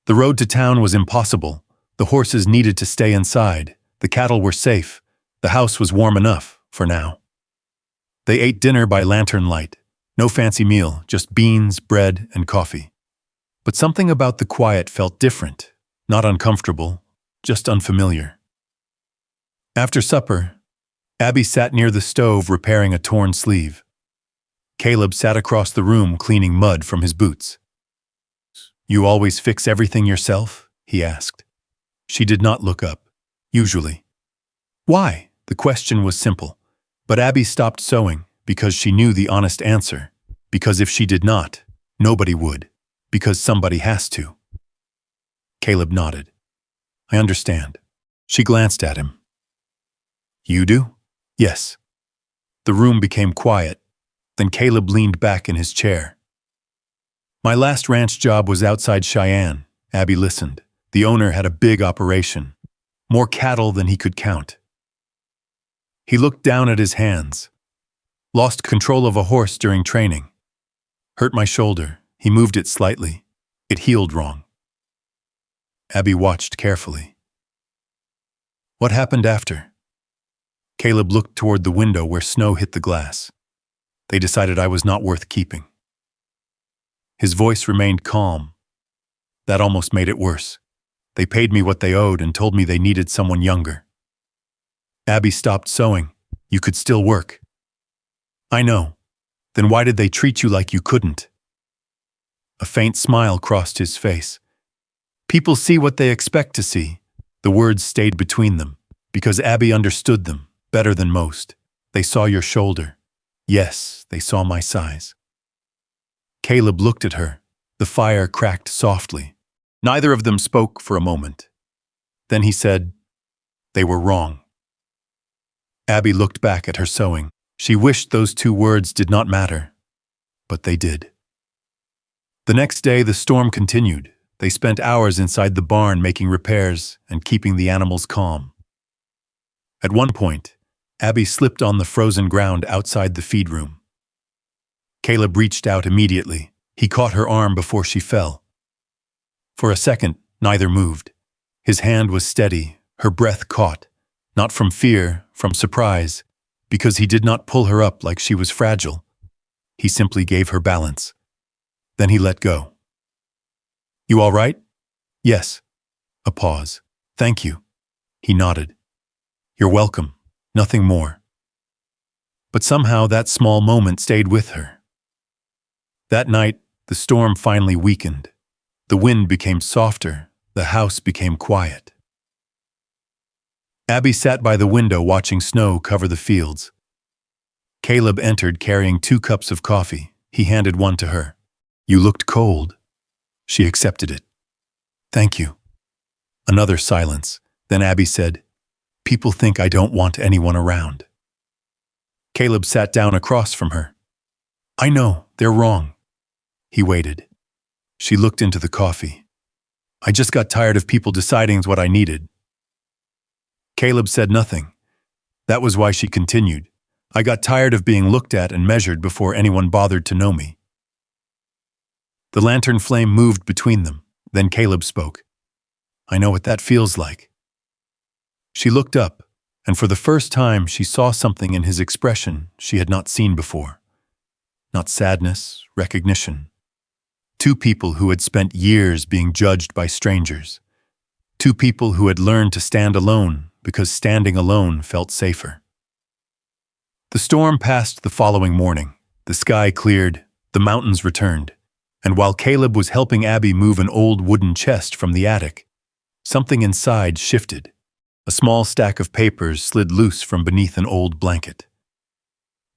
The road to town was impossible. The horses needed to stay inside. The cattle were safe. The house was warm enough, for now. They ate dinner by lantern light. No fancy meal, just beans, bread, and coffee. But something about the quiet felt different. Not uncomfortable, just unfamiliar. After supper, Abby sat near the stove repairing a torn sleeve. Caleb sat across the room cleaning mud from his boots. "You always fix everything yourself?" he asked. She did not look up. Usually. Why? The question was simple. But Abby stopped sewing because she knew the honest answer. Because if she did not, nobody would. Because somebody has to. Caleb nodded. "I understand." She glanced at him. "You do?" "Yes." The room became quiet. Then Caleb leaned back in his chair. "My last ranch job was outside Cheyenne." Abby listened. The owner had a big operation. More cattle than he could count. He looked down at his hands. "Lost control of a horse during training. Hurt my shoulder." He moved it slightly. It healed wrong. Abby watched carefully. "What happened after?" Caleb looked toward the window where snow hit the glass. "They decided I was not worth keeping." His voice remained calm. That almost made it worse. "They paid me what they owed and told me they needed someone younger." Abby stopped sewing. "You could still work." "I know. Then why did they treat you like you couldn't?" A faint smile crossed his face. "People see what they expect to see." The words stayed between them, because Abby understood them better than most. "They saw your shoulder." "Yes, they saw my size." Caleb looked at her. The fire cracked softly. Neither of them spoke for a moment. Then he said, "They were wrong." Abby looked back at her sewing. She wished those two words did not matter, but they did. The next day, the storm continued. They spent hours inside the barn making repairs and keeping the animals calm. At one point, Abby slipped on the frozen ground outside the feed room. Caleb reached out immediately. He caught her arm before she fell. For a second, neither moved. His hand was steady, her breath caught, not from fear, from surprise, because he did not pull her up like she was fragile. He simply gave her balance. Then he let go. "You all right?" "Yes." A pause. "Thank you." He nodded. "You're welcome. Nothing more." But somehow that small moment stayed with her. That night, the storm finally weakened. The wind became softer. The house became quiet. Abby sat by the window watching snow cover the fields. Caleb entered carrying 2 cups of coffee. He handed one to her. "You looked cold." She accepted it. "Thank you." Another silence. Then Abby said, "People think I don't want anyone around." Caleb sat down across from her. "I know, they're wrong." He waited. She looked into the coffee. "I just got tired of people deciding what I needed." Caleb said nothing. That was why she continued. "I got tired of being looked at and measured before anyone bothered to know me." The lantern flame moved between them. Then Caleb spoke. "I know what that feels like." She looked up, and for the first time she saw something in his expression she had not seen before. Not sadness, recognition. 2 people who had spent years being judged by strangers. 2 people who had learned to stand alone because standing alone felt safer. The storm passed the following morning. The sky cleared, the mountains returned. And while Caleb was helping Abby move an old wooden chest from the attic, something inside shifted. A small stack of papers slid loose from beneath an old blanket.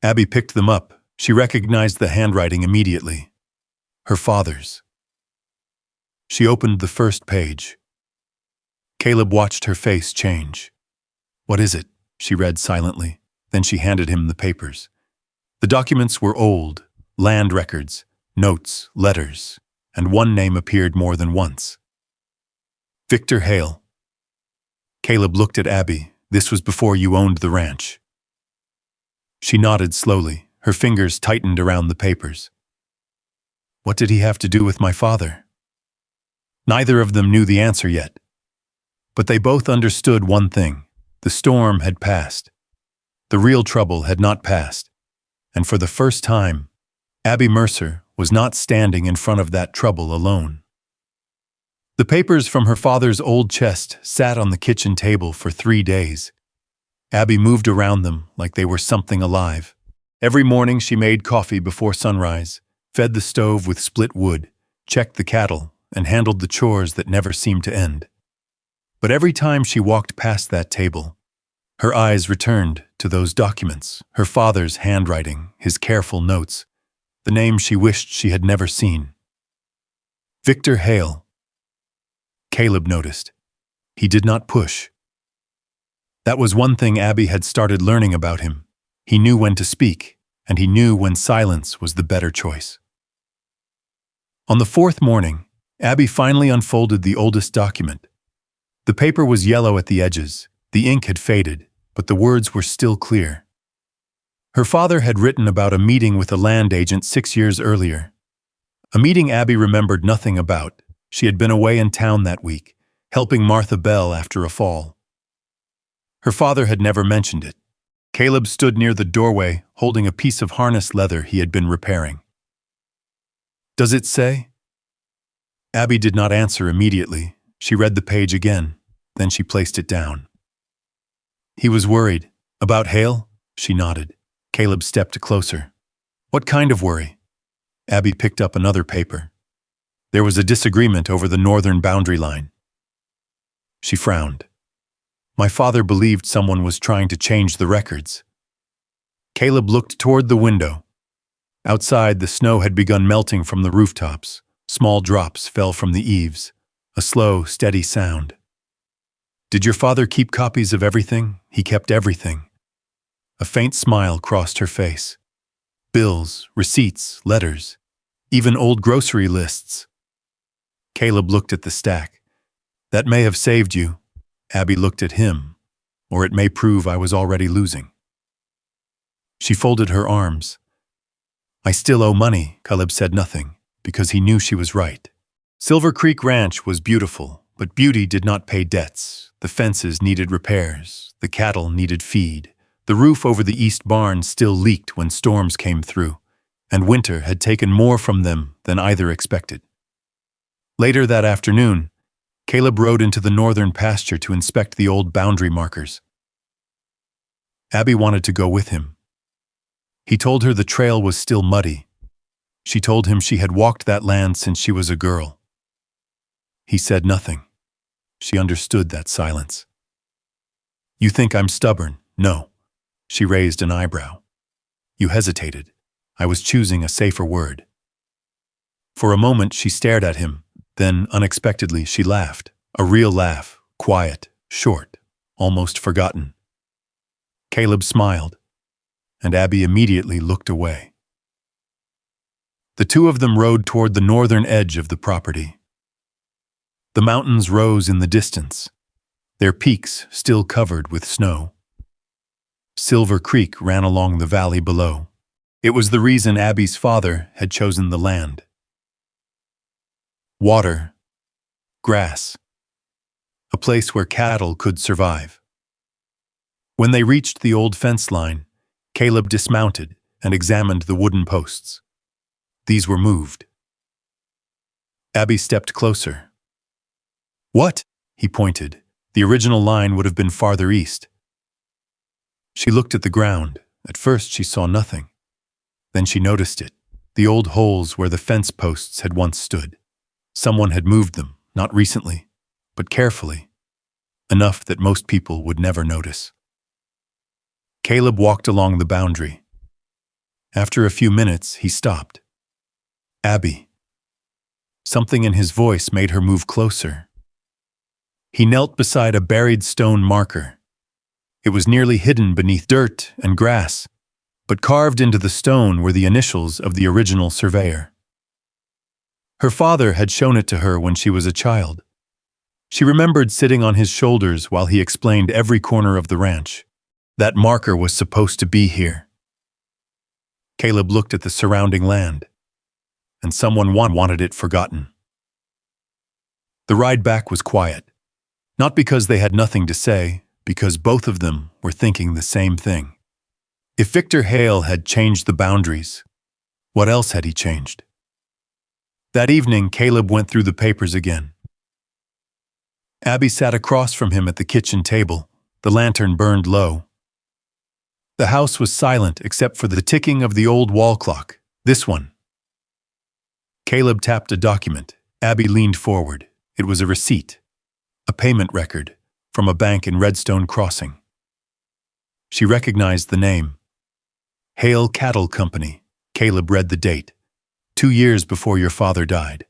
Abby picked them up. She recognized the handwriting immediately. Her father's. She opened the first page. Caleb watched her face change. "What is it?" she read silently. Then she handed him the papers. The documents were old, land records, notes, letters, and one name appeared more than once. Victor Hale. Caleb looked at Abby. "This was before you owned the ranch." She nodded slowly. Her fingers tightened around the papers. "What did he have to do with my father?" Neither of them knew the answer yet. But they both understood one thing. The storm had passed. The real trouble had not passed. And for the first time, Abby Mercer was not standing in front of that trouble alone. The papers from her father's old chest sat on the kitchen table for 3 days. Abby moved around them like they were something alive. Every morning she made coffee before sunrise, fed the stove with split wood, checked the cattle, and handled the chores that never seemed to end. But every time she walked past that table, her eyes returned to those documents, her father's handwriting, his careful notes, the names she wished she had never seen. Victor Hale. Caleb noticed. He did not push. That was one thing Abby had started learning about him. He knew when to speak, and he knew when silence was the better choice. On the 4th morning, Abby finally unfolded the oldest document. The paper was yellow at the edges, the ink had faded, but the words were still clear. Her father had written about a meeting with a land agent 6 years earlier. A meeting Abby remembered nothing about. She had been away in town that week, helping Martha Bell after a fall. Her father had never mentioned it. Caleb stood near the doorway, holding a piece of harness leather he had been repairing. "Does it say?" Abby did not answer immediately. She read the page again, then she placed it down. "He was worried. About Hale?" She nodded. Caleb stepped closer. "What kind of worry?" Abby picked up another paper. There was a disagreement over the northern boundary line. She frowned. "My father believed someone was trying to change the records." Caleb looked toward the window. Outside, the snow had begun melting from the rooftops. Small drops fell from the eaves, a slow, steady sound. "Did your father keep copies of everything?" "He kept everything." A faint smile crossed her face. "Bills, receipts, letters, even old grocery lists." Caleb looked at the stack. "That may have saved you." Abby looked at him. "Or it may prove I was already losing." She folded her arms. "I still owe money." Caleb said nothing, because he knew she was right. Silver Creek Ranch was beautiful, but beauty did not pay debts. The fences needed repairs. The cattle needed feed. The roof over the east barn still leaked when storms came through, and winter had taken more from them than either expected. Later that afternoon, Caleb rode into the northern pasture to inspect the old boundary markers. Abby wanted to go with him. He told her the trail was still muddy. She told him she had walked that land since she was a girl. He said nothing. She understood that silence. "You think I'm stubborn?" "No." She raised an eyebrow. "You hesitated. I was choosing a safer word." For a moment she stared at him, then unexpectedly she laughed. A real laugh, quiet, short, almost forgotten. Caleb smiled, and Abby immediately looked away. The two of them rode toward the northern edge of the property. The mountains rose in the distance, their peaks still covered with snow. Silver Creek ran along the valley below. It was the reason Abby's father had chosen the land. Water, grass, a place where cattle could survive. When they reached the old fence line, Caleb dismounted and examined the wooden posts. These were moved. Abby stepped closer. "What?" He pointed. The original line would have been farther east. She looked at the ground. At first she saw nothing. Then she noticed it, the old holes where the fence posts had once stood. Someone had moved them, not recently, but carefully, enough that most people would never notice. Caleb walked along the boundary. After a few minutes, he stopped. "Abby." Something in his voice made her move closer. He knelt beside a buried stone marker. It was nearly hidden beneath dirt and grass, but carved into the stone were the initials of the original surveyor. Her father had shown it to her when she was a child. She remembered sitting on his shoulders while he explained every corner of the ranch. That marker was supposed to be here. Caleb looked at the surrounding land, and someone wanted it forgotten. The ride back was quiet. Not because they had nothing to say, because both of them were thinking the same thing. If Victor Hale had changed the boundaries, what else had he changed? That evening, Caleb went through the papers again. Abby sat across from him at the kitchen table. The lantern burned low. The house was silent except for the ticking of the old wall clock. This one. Caleb tapped a document. Abby leaned forward. It was a receipt. A payment record from a bank in Redstone Crossing. She recognized the name. Hale Cattle Company. Caleb read the date. 2 years before your father died.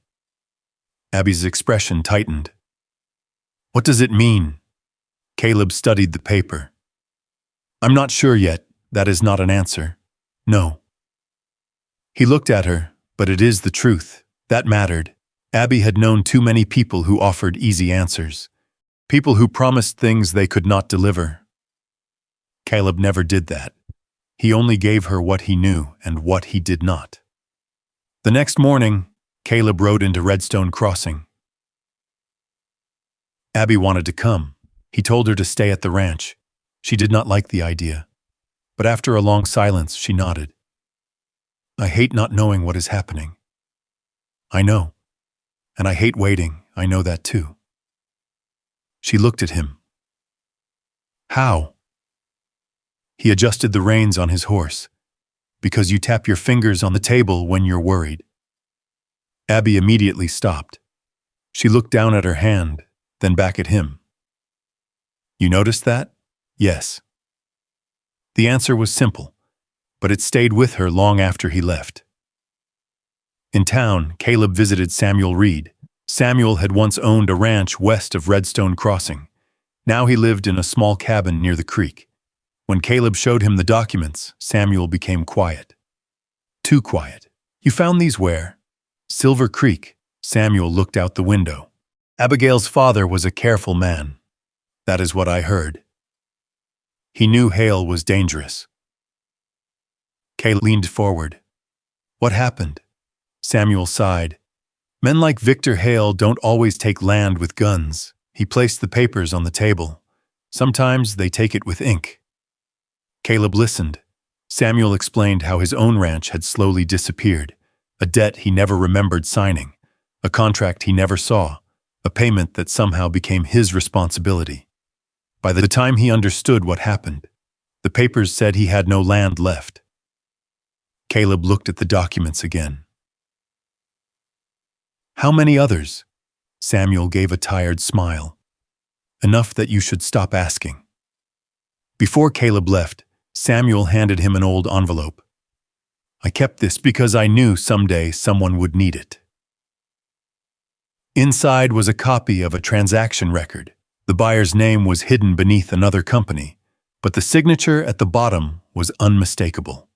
Abby's expression tightened. What does it mean? Caleb studied the paper. I'm not sure yet. That is not an answer. No. He looked at her, but it is the truth. That mattered. Abby had known too many people who offered easy answers. People who promised things they could not deliver. Caleb never did that. He only gave her what he knew and what he did not. The next morning, Caleb rode into Redstone Crossing. Abby wanted to come. He told her to stay at the ranch. She did not like the idea. But after a long silence, she nodded. I hate not knowing what is happening. I know. And I hate waiting. I know that too. She looked at him. How? He adjusted the reins on his horse. Because you tap your fingers on the table when you're worried. Abby immediately stopped. She looked down at her hand, then back at him. You noticed that? Yes. The answer was simple, but it stayed with her long after he left. In town, Caleb visited Samuel Reed. Samuel had once owned a ranch west of Redstone Crossing. Now he lived in a small cabin near the creek. When Caleb showed him the documents, Samuel became quiet. Too quiet. You found these where? Silver Creek. Samuel looked out the window. Abigail's father was a careful man. That is what I heard. He knew Hale was dangerous. Caleb leaned forward. What happened? Samuel sighed. Men like Victor Hale don't always take land with guns. He placed the papers on the table. Sometimes they take it with ink. Caleb listened. Samuel explained how his own ranch had slowly disappeared, a debt he never remembered signing, a contract he never saw, a payment that somehow became his responsibility. By the time he understood what happened, the papers said he had no land left. Caleb looked at the documents again. How many others? Samuel gave a tired smile. Enough that you should stop asking. Before Caleb left, Samuel handed him an old envelope. I kept this because I knew someday someone would need it. Inside was a copy of a transaction record. The buyer's name was hidden beneath another company, but the signature at the bottom was unmistakable.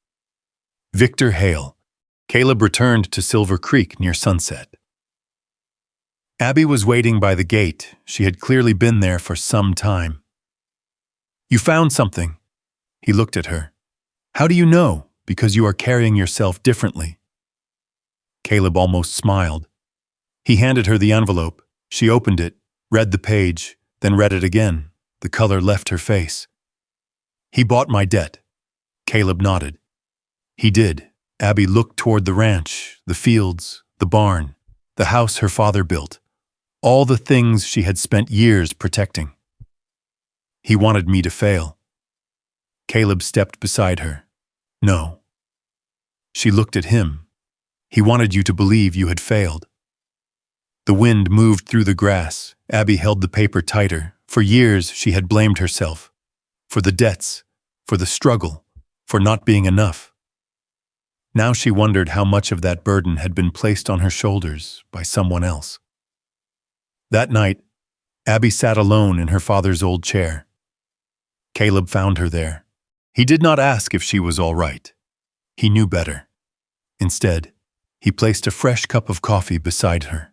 Victor Hale. Caleb returned to Silver Creek near sunset. Abby was waiting by the gate. She had clearly been there for some time. You found something. He looked at her. How do you know? Because you are carrying yourself differently. Caleb almost smiled. He handed her the envelope. She opened it, read the page, then read it again. The color left her face. He bought my debt. Caleb nodded. He did. Abby looked toward the ranch, the fields, the barn, the house her father built, all the things she had spent years protecting. He wanted me to fail. Caleb stepped beside her. No. She looked at him. He wanted you to believe you had failed. The wind moved through the grass. Abby held the paper tighter. For years she had blamed herself. For the debts, for the struggle, for not being enough. Now she wondered how much of that burden had been placed on her shoulders by someone else. That night, Abby sat alone in her father's old chair. Caleb found her there. He did not ask if she was all right. He knew better. Instead, he placed a fresh cup of coffee beside her.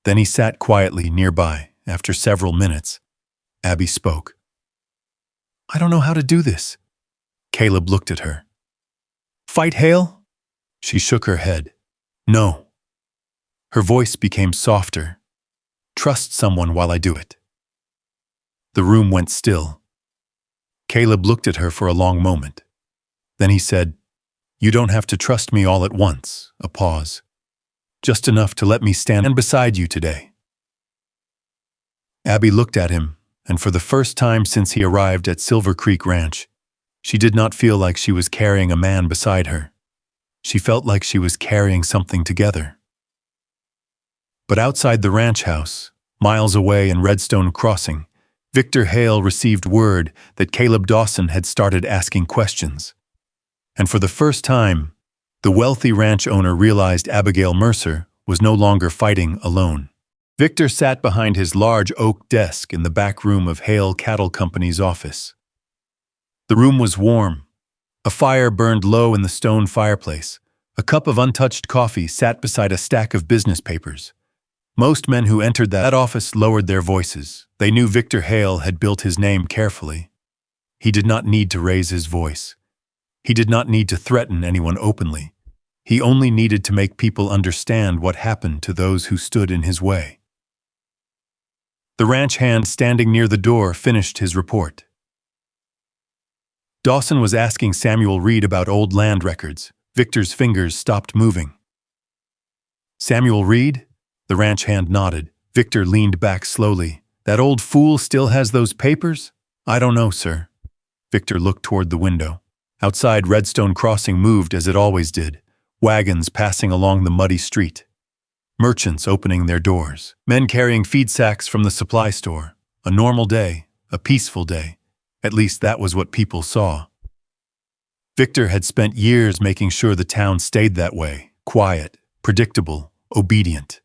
Then he sat quietly nearby. After several minutes, Abby spoke. I don't know how to do this. Caleb looked at her. Fight Hale? She shook her head. No. Her voice became softer. Trust someone while I do it." The room went still. Caleb looked at her for a long moment. Then he said, "You don't have to trust me all at once." A pause. "Just enough to let me stand beside you today." Abby looked at him, and for the first time since he arrived at Silver Creek Ranch, she did not feel like she was carrying a man beside her. She felt like she was carrying something together. But outside the ranch house, miles away in Redstone Crossing, Victor Hale received word that Caleb Dawson had started asking questions. And for the first time, the wealthy ranch owner realized Abigail Mercer was no longer fighting alone. Victor sat behind his large oak desk in the back room of Hale Cattle Company's office. The room was warm. A fire burned low in the stone fireplace. A cup of untouched coffee sat beside a stack of business papers. Most men who entered that office lowered their voices. They knew Victor Hale had built his name carefully. He did not need to raise his voice. He did not need to threaten anyone openly. He only needed to make people understand what happened to those who stood in his way. The ranch hand standing near the door finished his report. Dawson was asking Samuel Reed about old land records. Victor's fingers stopped moving. "Samuel Reed?" The ranch hand nodded. Victor leaned back slowly. "That old fool still has those papers?" "I don't know, sir." Victor looked toward the window. Outside, Redstone Crossing moved as it always did, wagons passing along the muddy street. Merchants opening their doors, men carrying feed sacks from the supply store. A normal day, a peaceful day. At least that was what people saw. Victor had spent years making sure the town stayed that way, quiet, predictable, obedient.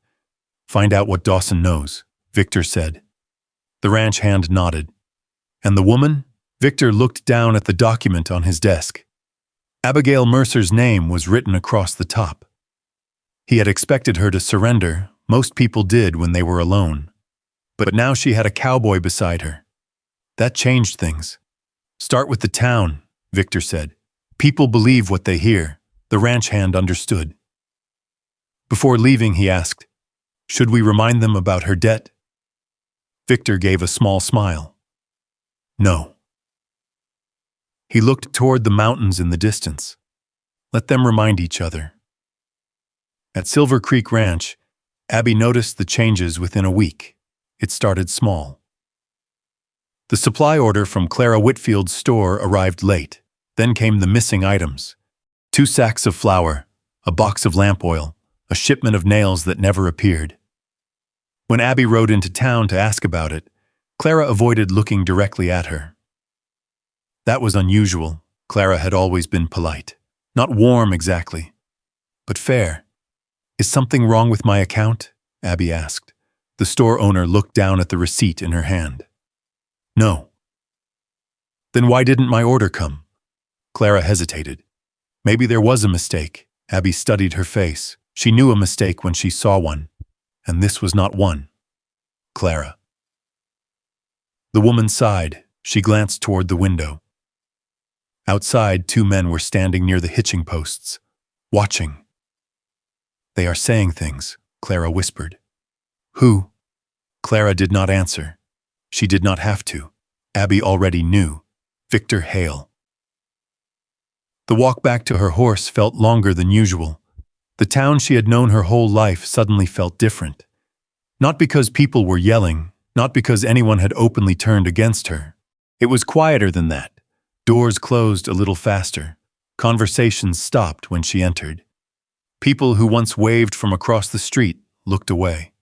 "Find out what Dawson knows," Victor said. The ranch hand nodded. "And the woman?" Victor looked down at the document on his desk. Abigail Mercer's name was written across the top. He had expected her to surrender. Most people did when they were alone. But now she had a cowboy beside her. That changed things. "Start with the town," Victor said. "People believe what they hear." The ranch hand understood. Before leaving, he asked, "Should we remind them about her debt?" Victor gave a small smile. "No." He looked toward the mountains in the distance. Let them remind each other. At Silver Creek Ranch, Abby noticed the changes within a week. It started small. The supply order from Clara Whitfield's store arrived late. Then came the missing items. 2 sacks of flour, a box of lamp oil, a shipment of nails that never appeared. When Abby rode into town to ask about it, Clara avoided looking directly at her. That was unusual. Clara had always been polite. Not warm exactly, but fair. "Is something wrong with my account?" Abby asked. The store owner looked down at the receipt in her hand. "No." "Then why didn't my order come?" Clara hesitated. Maybe there was a mistake. Abby studied her face. She knew a mistake when she saw one. And this was not one. "Clara." The woman sighed. She glanced toward the window. Outside, 2 men were standing near the hitching posts, watching. "They are saying things," Clara whispered. "Who?" Clara did not answer. She did not have to. Abby already knew. Victor Hale. The walk back to her horse felt longer than usual. The town she had known her whole life suddenly felt different. Not because people were yelling, not because anyone had openly turned against her. It was quieter than that. Doors closed a little faster. Conversations stopped when she entered. People who once waved from across the street looked away.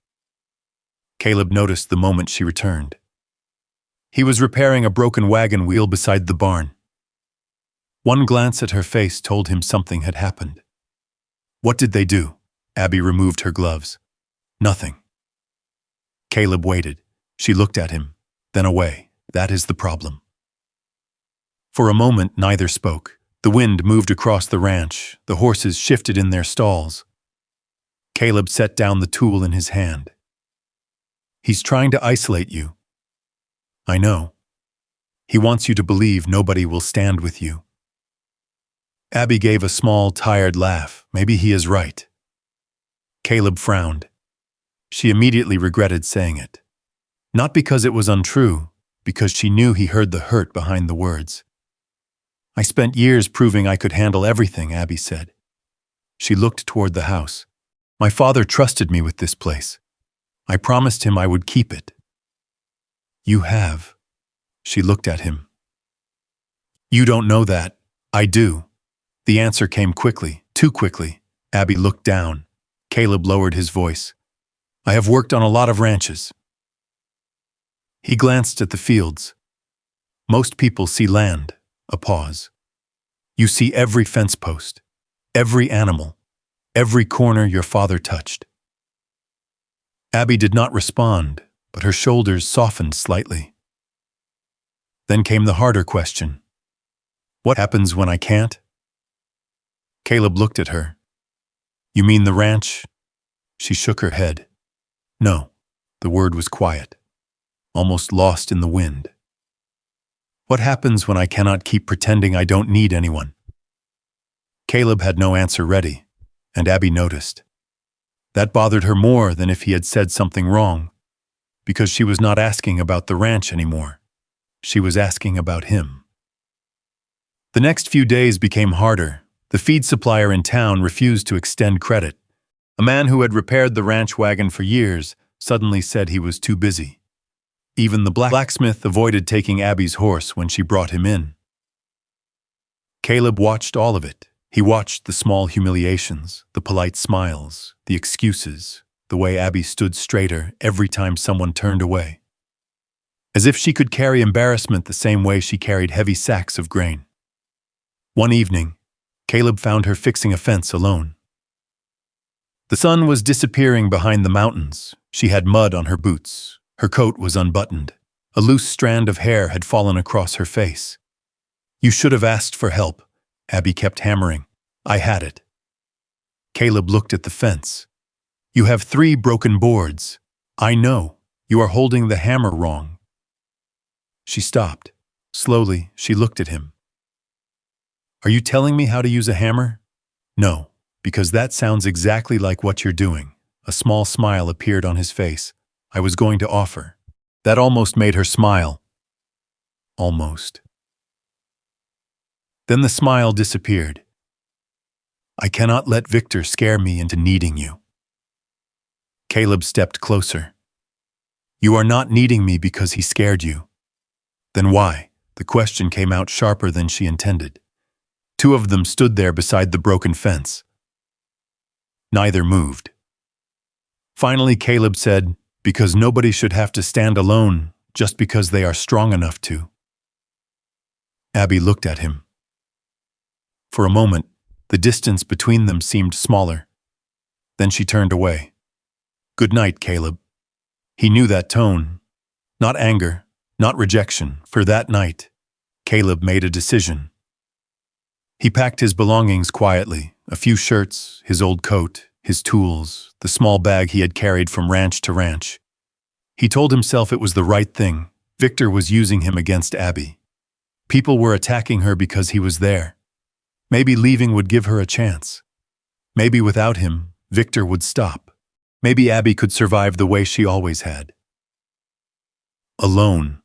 Caleb noticed the moment she returned. He was repairing a broken wagon wheel beside the barn. One glance at her face told him something had happened. "What did they do?" Abby removed her gloves. "Nothing." Caleb waited. She looked at him, then away. "That is the problem." For a moment, neither spoke. The wind moved across the ranch. The horses shifted in their stalls. Caleb set down the tool in his hand. "He's trying to isolate you." "I know. He wants you to believe nobody will stand with you." Abby gave a small, tired laugh. Maybe he is right. Caleb frowned. She immediately regretted saying it. Not because it was untrue, because she knew he heard the hurt behind the words. I spent years proving I could handle everything, Abby said. She looked toward the house. My father trusted me with this place. I promised him I would keep it. You have. She looked at him. You don't know that. I do. The answer came quickly, too quickly. Abby looked down. Caleb lowered his voice. I have worked on a lot of ranches. He glanced at the fields. Most people see land. A pause. You see every fence post, every animal, every corner your father touched. Abby did not respond, but her shoulders softened slightly. Then came the harder question. What happens when I can't? Caleb looked at her. You mean the ranch? She shook her head. No, the word was quiet, almost lost in the wind. What happens when I cannot keep pretending I don't need anyone? Caleb had no answer ready, and Abby noticed. That bothered her more than if he had said something wrong, because she was not asking about the ranch anymore. She was asking about him. The next few days became harder. The feed supplier in town refused to extend credit. A man who had repaired the ranch wagon for years suddenly said he was too busy. Even the blacksmith avoided taking Abby's horse when she brought him in. Caleb watched all of it. He watched the small humiliations, the polite smiles, the excuses, the way Abby stood straighter every time someone turned away. As if she could carry embarrassment the same way she carried heavy sacks of grain. One evening, Caleb found her fixing a fence alone. The sun was disappearing behind the mountains. She had mud on her boots. Her coat was unbuttoned. A loose strand of hair had fallen across her face. You should have asked for help, Abby kept hammering. I had it. Caleb looked at the fence. You have 3 broken boards. I know. You are holding the hammer wrong. She stopped. Slowly, she looked at him. Are you telling me how to use a hammer? No, because that sounds exactly like what you're doing. A small smile appeared on his face. I was going to offer. That almost made her smile. Almost. Then the smile disappeared. I cannot let Victor scare me into needing you. Caleb stepped closer. You are not needing me because he scared you. Then why? The question came out sharper than she intended. 2 of them stood there beside the broken fence. Neither moved. Finally, Caleb said, because nobody should have to stand alone just because they are strong enough to. Abby looked at him. For a moment, the distance between them seemed smaller. Then she turned away. Good night, Caleb. He knew that tone. Not anger, not rejection. For that night, Caleb made a decision. He packed his belongings quietly, a few shirts, his old coat, his tools, the small bag he had carried from ranch to ranch. He told himself it was the right thing. Victor was using him against Abby. People were attacking her because he was there. Maybe leaving would give her a chance. Maybe without him, Victor would stop. Maybe Abby could survive the way she always had. Alone.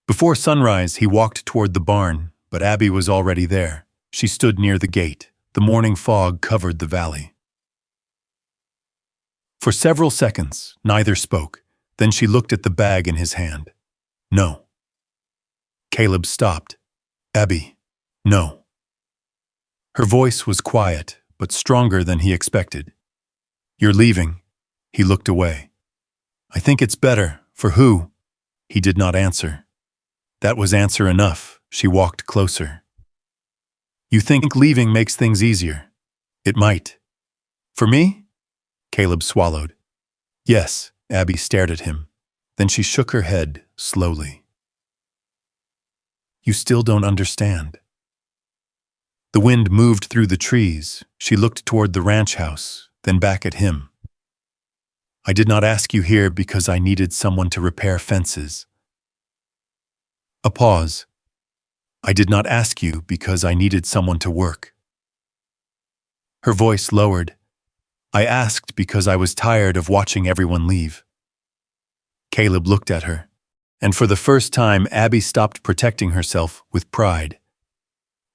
Before sunrise, he walked toward the barn, but Abby was already there. She stood near the gate. The morning fog covered the valley. For several seconds, neither spoke. Then she looked at the bag in his hand. No. Caleb stopped. Abby, no. Her voice was quiet, but stronger than he expected. You're leaving. He looked away. I think it's better. For who? He did not answer. That was answer enough. She walked closer. You think leaving makes things easier? It might. For me? Caleb swallowed. Yes, Abby stared at him. Then she shook her head slowly. You still don't understand. The wind moved through the trees. She looked toward the ranch house, then back at him. I did not ask you here because I needed someone to repair fences. A pause. I did not ask you because I needed someone to work. Her voice lowered. I asked because I was tired of watching everyone leave. Caleb looked at her, and for the first time Abby stopped protecting herself with pride.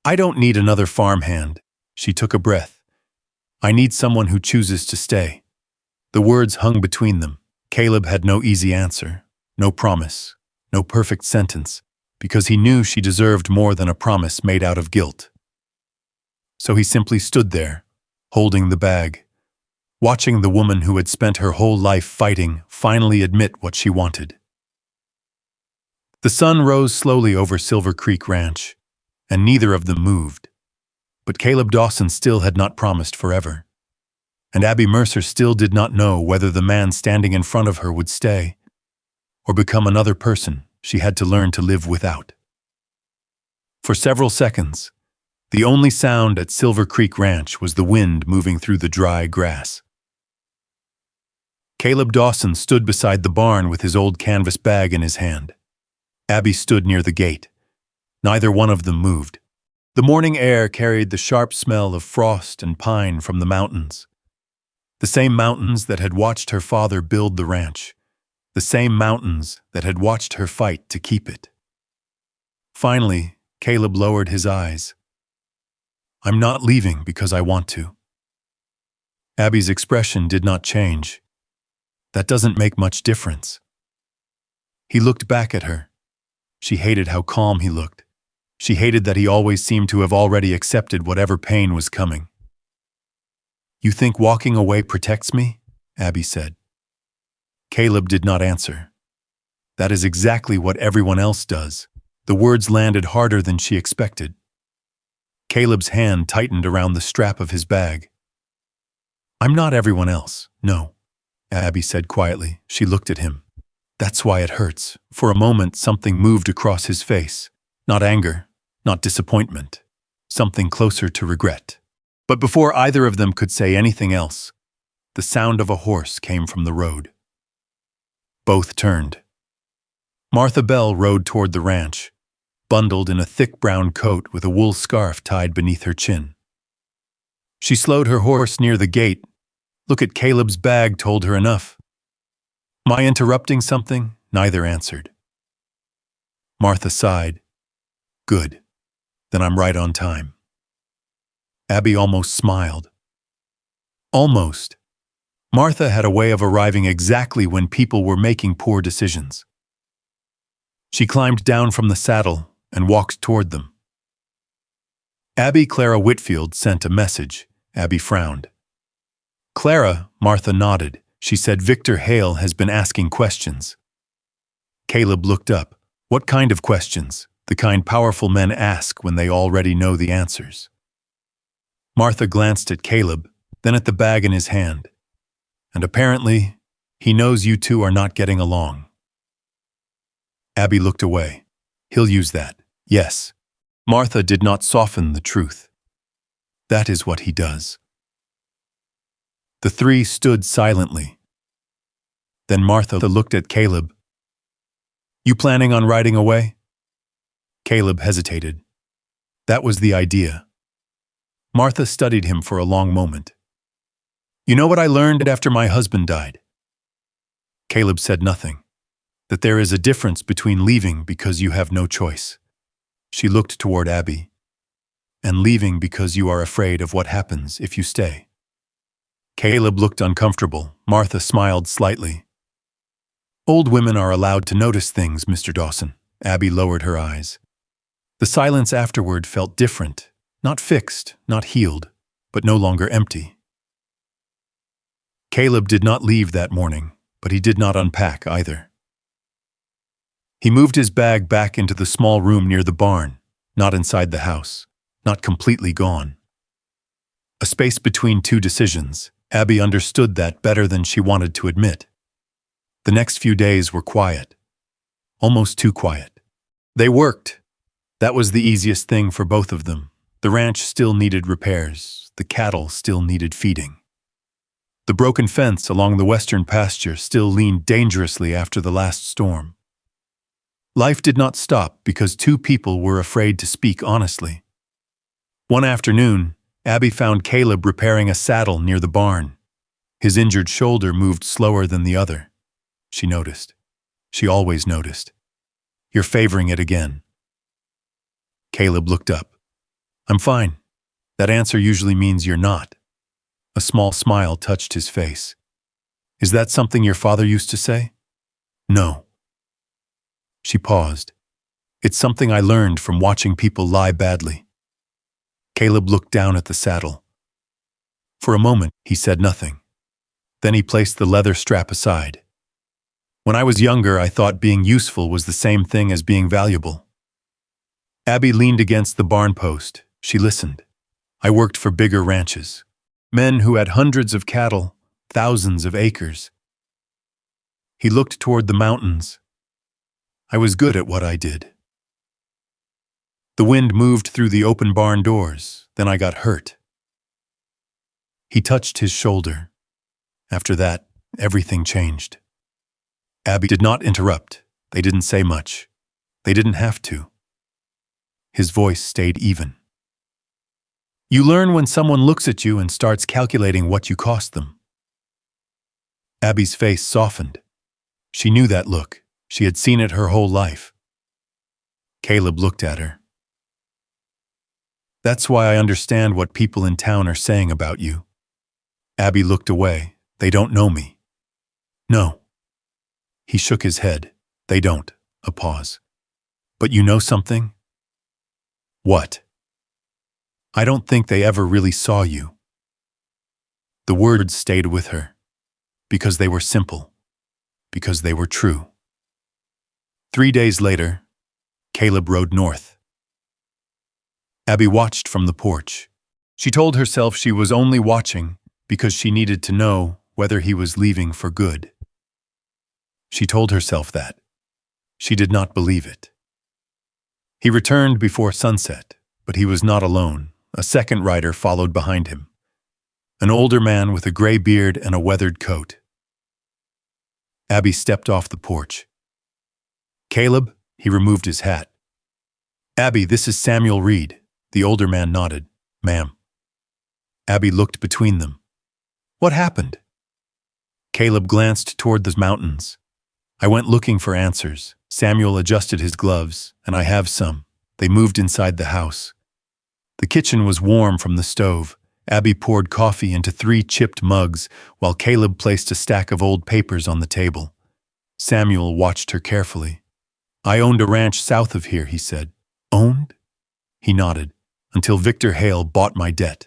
I don't need another farmhand. She took a breath. I need someone who chooses to stay. The words hung between them. Caleb had no easy answer, no promise, no perfect sentence, because he knew she deserved more than a promise made out of guilt. So he simply stood there, holding the bag, watching the woman who had spent her whole life fighting finally admit what she wanted. The sun rose slowly over Silver Creek Ranch, and neither of them moved. But Caleb Dawson still had not promised forever. And Abby Mercer still did not know whether the man standing in front of her would stay or become another person she had to learn to live without. For several seconds, the only sound at Silver Creek Ranch was the wind moving through the dry grass. Caleb Dawson stood beside the barn with his old canvas bag in his hand. Abby stood near the gate. Neither one of them moved. The morning air carried the sharp smell of frost and pine from the mountains. The same mountains that had watched her father build the ranch. The same mountains that had watched her fight to keep it. Finally, Caleb lowered his eyes. I'm not leaving because I want to. Abby's expression did not change. That doesn't make much difference. He looked back at her. She hated how calm he looked. She hated that he always seemed to have already accepted whatever pain was coming. You think walking away protects me? Abby said. Caleb did not answer. That is exactly what everyone else does. The words landed harder than she expected. Caleb's hand tightened around the strap of his bag. I'm not everyone else, no, Abby said quietly. She looked at him. That's why it hurts. For a moment, something moved across his face. Not anger, not disappointment. Something closer to regret. But before either of them could say anything else, the sound of a horse came from the road. Both turned. Martha Bell rode toward the ranch, bundled in a thick brown coat with a wool scarf tied beneath her chin. She slowed her horse near the gate. Look at Caleb's bag told her enough. Am I interrupting something? Neither answered. Martha sighed. Good. Then I'm right on time. Abby almost smiled. Almost. Martha had a way of arriving exactly when people were making poor decisions. She climbed down from the saddle and walked toward them. Abby Clara Whitfield sent a message. Abby frowned. Clara, Martha nodded. She said Victor Hale has been asking questions. Caleb looked up. What kind of questions? The kind powerful men ask when they already know the answers. Martha glanced at Caleb, then at the bag in his hand. And apparently, he knows you two are not getting along. Abby looked away. He'll use that. Yes. Martha did not soften the truth. That is what he does. The three stood silently. Then Martha looked at Caleb. You planning on riding away? Caleb hesitated. That was the idea. Martha studied him for a long moment. You know what I learned after my husband died? Caleb said nothing. That there is a difference between leaving because you have no choice. She looked toward Abby. And leaving because you are afraid of what happens if you stay. Caleb looked uncomfortable. Martha smiled slightly. Old women are allowed to notice things, Mr. Dawson. Abby lowered her eyes. The silence afterward felt different. Not fixed, not healed, but no longer empty. Caleb did not leave that morning, but he did not unpack either. He moved his bag back into the small room near the barn, not inside the house, not completely gone. A space between two decisions. Abby understood that better than she wanted to admit. The next few days were quiet. Almost too quiet. They worked. That was the easiest thing for both of them. The ranch still needed repairs. The cattle still needed feeding. The broken fence along the western pasture still leaned dangerously after the last storm. Life did not stop because two people were afraid to speak honestly. One afternoon, Abby found Caleb repairing a saddle near the barn. His injured shoulder moved slower than the other. She noticed. She always noticed. You're favoring it again. Caleb looked up. I'm fine. That answer usually means you're not. A small smile touched his face. Is that something your father used to say? No. She paused. It's something I learned from watching people lie badly. Caleb looked down at the saddle. For a moment, he said nothing. Then he placed the leather strap aside. When I was younger, I thought being useful was the same thing as being valuable. Abby leaned against the barn post. She listened. I worked for bigger ranches. Men who had hundreds of cattle, thousands of acres. He looked toward the mountains. I was good at what I did. The wind moved through the open barn doors. Then I got hurt. He touched his shoulder. After that, everything changed. Abby did not interrupt. They didn't say much. They didn't have to. His voice stayed even. You learn when someone looks at you and starts calculating what you cost them. Abby's face softened. She knew that look. She had seen it her whole life. Caleb looked at her. That's why I understand what people in town are saying about you. Abby looked away. They don't know me. No. He shook his head. They don't. A pause. But you know something? What? I don't think they ever really saw you. The words stayed with her. Because they were simple. Because they were true. 3 days later, Caleb rode north. Abby watched from the porch. She told herself she was only watching because she needed to know whether he was leaving for good. She told herself that. She did not believe it. He returned before sunset, but he was not alone. A second rider followed behind him. An older man with a gray beard and a weathered coat. Abby stepped off the porch. Caleb, he removed his hat. Abby, this is Samuel Reed. The older man nodded. Ma'am. Abby looked between them. What happened? Caleb glanced toward the mountains. I went looking for answers. Samuel adjusted his gloves, and I have some. They moved inside the house. The kitchen was warm from the stove. Abby poured coffee into 3 chipped mugs, while Caleb placed a stack of old papers on the table. Samuel watched her carefully. I owned a ranch south of here, he said. Owned? He nodded. Until Victor Hale bought my debt.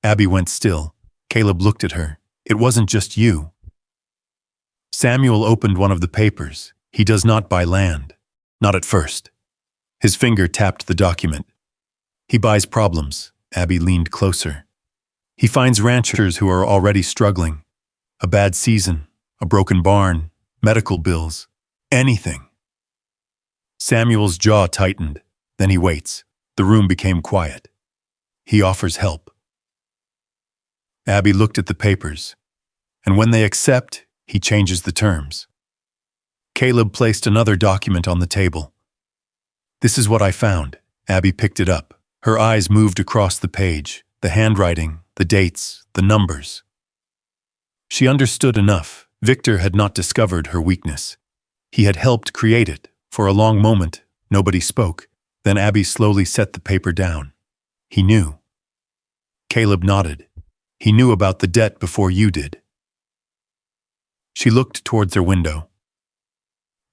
Abby went still. Caleb looked at her. It wasn't just you. Samuel opened one of the papers. He does not buy land. Not at first. His finger tapped the document. He buys problems. Abby leaned closer. He finds ranchers who are already struggling. A bad season, a broken barn, medical bills, anything. Samuel's jaw tightened. Then he waits. The room became quiet. He offers help. Abby looked at the papers. And when they accept, he changes the terms. Caleb placed another document on the table. This is what I found. Abby picked it up. Her eyes moved across the page, the handwriting, the dates, the numbers. She understood enough. Victor had not discovered her weakness. He had helped create it. For a long moment, nobody spoke. Then Abby slowly set the paper down. He knew. Caleb nodded. He knew about the debt before you did. She looked towards her window.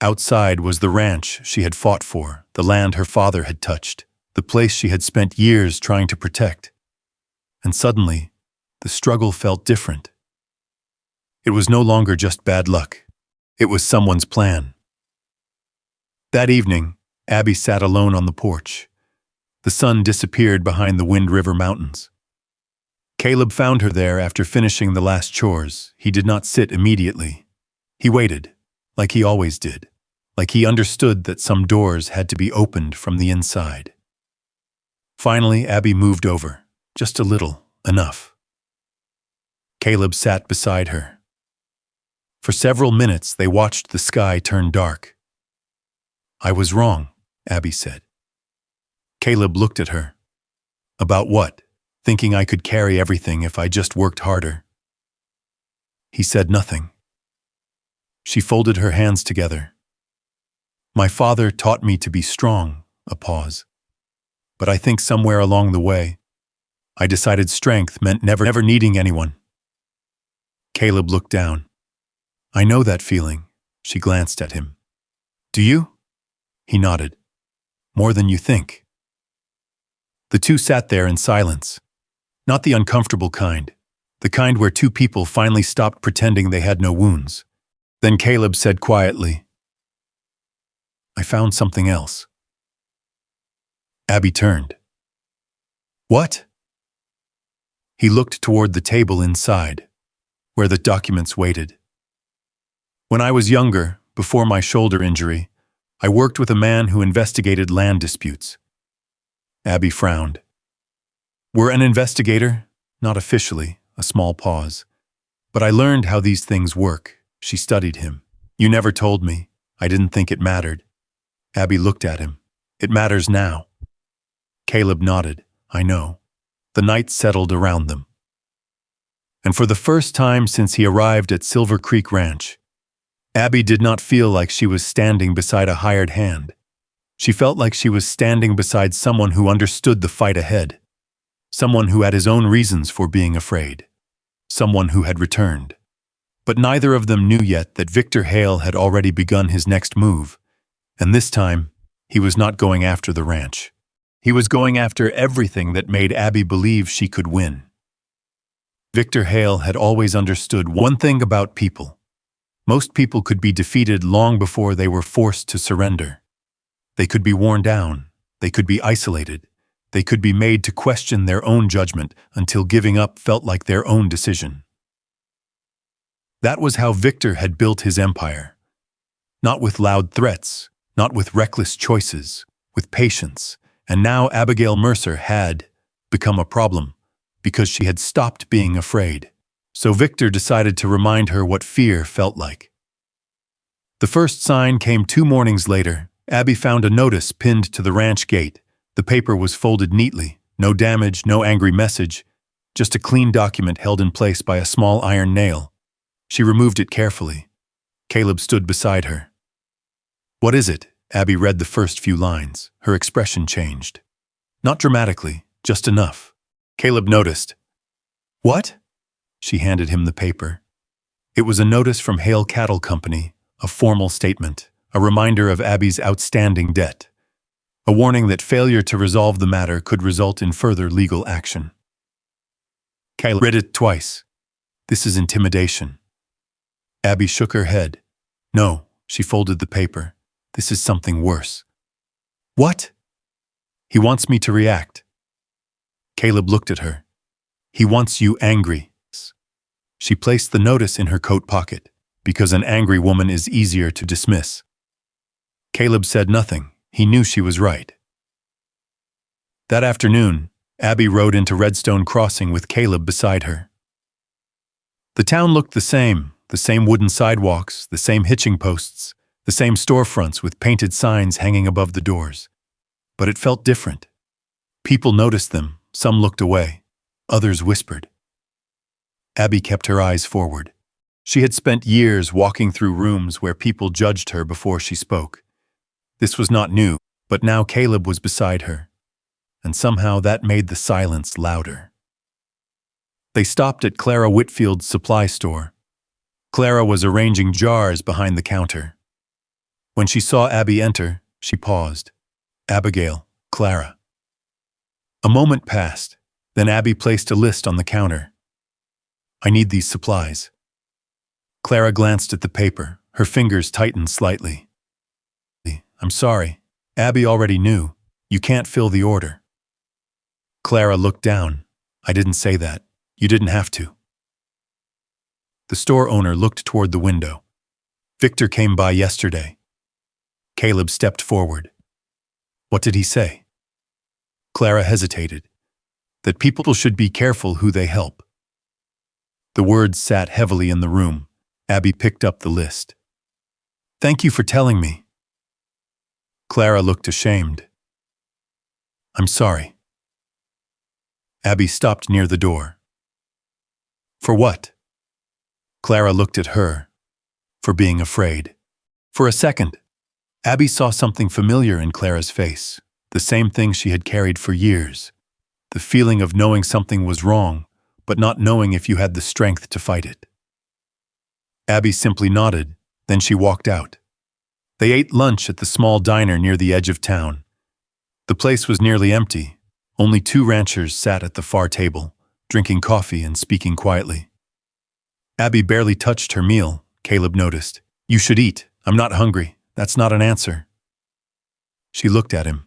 Outside was the ranch she had fought for, the land her father had touched, the place she had spent years trying to protect. And suddenly, the struggle felt different. It was no longer just bad luck. It was someone's plan. That evening, Abby sat alone on the porch. The sun disappeared behind the Wind River Mountains. Caleb found her there after finishing the last chores. He did not sit immediately. He waited, like he always did, like he understood that some doors had to be opened from the inside. Finally, Abby moved over, just a little, enough. Caleb sat beside her. For several minutes, they watched the sky turn dark. I was wrong, Abby said. Caleb looked at her. About what? Thinking I could carry everything if I just worked harder. He said nothing. She folded her hands together. My father taught me to be strong, a pause. But I think somewhere along the way, I decided strength meant never needing anyone. Caleb looked down. I know that feeling. She glanced at him. Do you? He nodded. More than you think. The two sat there in silence. Not the uncomfortable kind. The kind where two people finally stopped pretending they had no wounds. Then Caleb said quietly, I found something else. Abby turned. What? He looked toward the table inside, where the documents waited. When I was younger, before my shoulder injury, I worked with a man who investigated land disputes. Abby frowned. We're an investigator, not officially, a small pause. But I learned how these things work. She studied him. You never told me. I didn't think it mattered. Abby looked at him. It matters now. Caleb nodded. I know. The night settled around them. And for the first time since he arrived at Silver Creek Ranch, Abby did not feel like she was standing beside a hired hand. She felt like she was standing beside someone who understood the fight ahead. Someone who had his own reasons for being afraid. Someone who had returned. But neither of them knew yet that Victor Hale had already begun his next move, and this time, he was not going after the ranch. He was going after everything that made Abby believe she could win. Victor Hale had always understood one thing about people. Most people could be defeated long before they were forced to surrender. They could be worn down. They could be isolated. They could be made to question their own judgment until giving up felt like their own decision. That was how Victor had built his empire. Not with loud threats, not with reckless choices, with patience. And now Abigail Mercer had become a problem because she had stopped being afraid. So Victor decided to remind her what fear felt like. The first sign came 2 mornings later. Abby found a notice pinned to the ranch gate. The paper was folded neatly. No damage, no angry message, just a clean document held in place by a small iron nail. She removed it carefully. Caleb stood beside her. What is it? Abby read the first few lines. Her expression changed. Not dramatically, just enough. Caleb noticed. What? She handed him the paper. It was a notice from Hale Cattle Company, a formal statement, a reminder of Abby's outstanding debt, a warning that failure to resolve the matter could result in further legal action. Caleb read it twice. This is intimidation. Abby shook her head. No, she folded the paper. This is something worse. What? He wants me to react. Caleb looked at her. He wants you angry. She placed the notice in her coat pocket, because an angry woman is easier to dismiss. Caleb said nothing. He knew she was right. That afternoon, Abby rode into Redstone Crossing with Caleb beside her. The town looked the same wooden sidewalks, the same hitching posts, the same storefronts with painted signs hanging above the doors. But it felt different. People noticed them, some looked away, others whispered. Abby kept her eyes forward. She had spent years walking through rooms where people judged her before she spoke. This was not new, but now Caleb was beside her, and somehow that made the silence louder. They stopped at Clara Whitfield's supply store. Clara was arranging jars behind the counter. When she saw Abby enter, she paused. Abigail, Clara. A moment passed, then Abby placed a list on the counter. I need these supplies. Clara glanced at the paper. Her fingers tightened slightly. I'm sorry. Abby already knew. You can't fill the order. Clara looked down. I didn't say that. You didn't have to. The store owner looked toward the window. Victor came by yesterday. Caleb stepped forward. What did he say? Clara hesitated. That people should be careful who they help. The words sat heavily in the room. Abby picked up the list. Thank you for telling me. Clara looked ashamed. I'm sorry. Abby stopped near the door. For what? Clara looked at her, for being afraid. For a second, Abby saw something familiar in Clara's face, the same thing she had carried for years. The feeling of knowing something was wrong, but not knowing if you had the strength to fight it. Abby simply nodded, then she walked out. They ate lunch at the small diner near the edge of town. The place was nearly empty. Only 2 ranchers sat at the far table, drinking coffee and speaking quietly. Abby barely touched her meal, Caleb noticed. "You should eat. I'm not hungry. That's not an answer." She looked at him.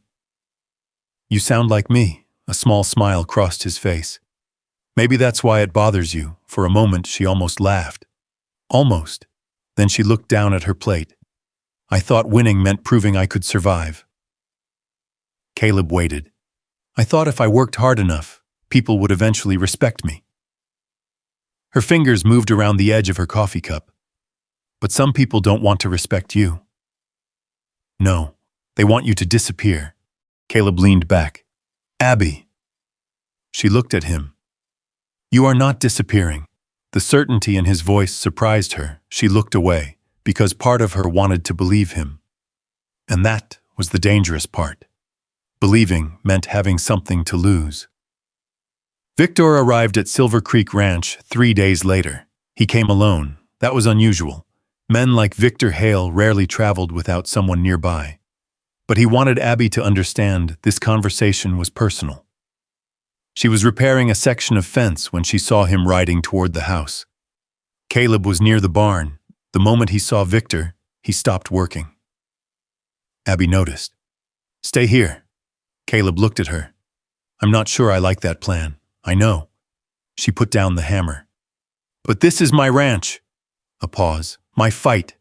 "You sound like me." A small smile crossed his face. "Maybe that's why it bothers you." For a moment she almost laughed. Almost. Then she looked down at her plate. "I thought winning meant proving I could survive." Caleb waited. "I thought if I worked hard enough, people would eventually respect me." Her fingers moved around the edge of her coffee cup. "But some people don't want to respect you." "No, they want you to disappear." Caleb leaned back. "Abby." She looked at him. "You are not disappearing." The certainty in his voice surprised her. She looked away, because part of her wanted to believe him. And that was the dangerous part. Believing meant having something to lose. Victor arrived at Silver Creek Ranch 3 days later. He came alone. That was unusual. Men like Victor Hale rarely traveled without someone nearby. But he wanted Abby to understand this conversation was personal. She was repairing a section of fence when she saw him riding toward the house. Caleb was near the barn. The moment he saw Victor, he stopped working. Abby noticed. "Stay here." Caleb looked at her. "I'm not sure I like that plan." "I know." She put down the hammer. "But this is my ranch." A pause. "My fight."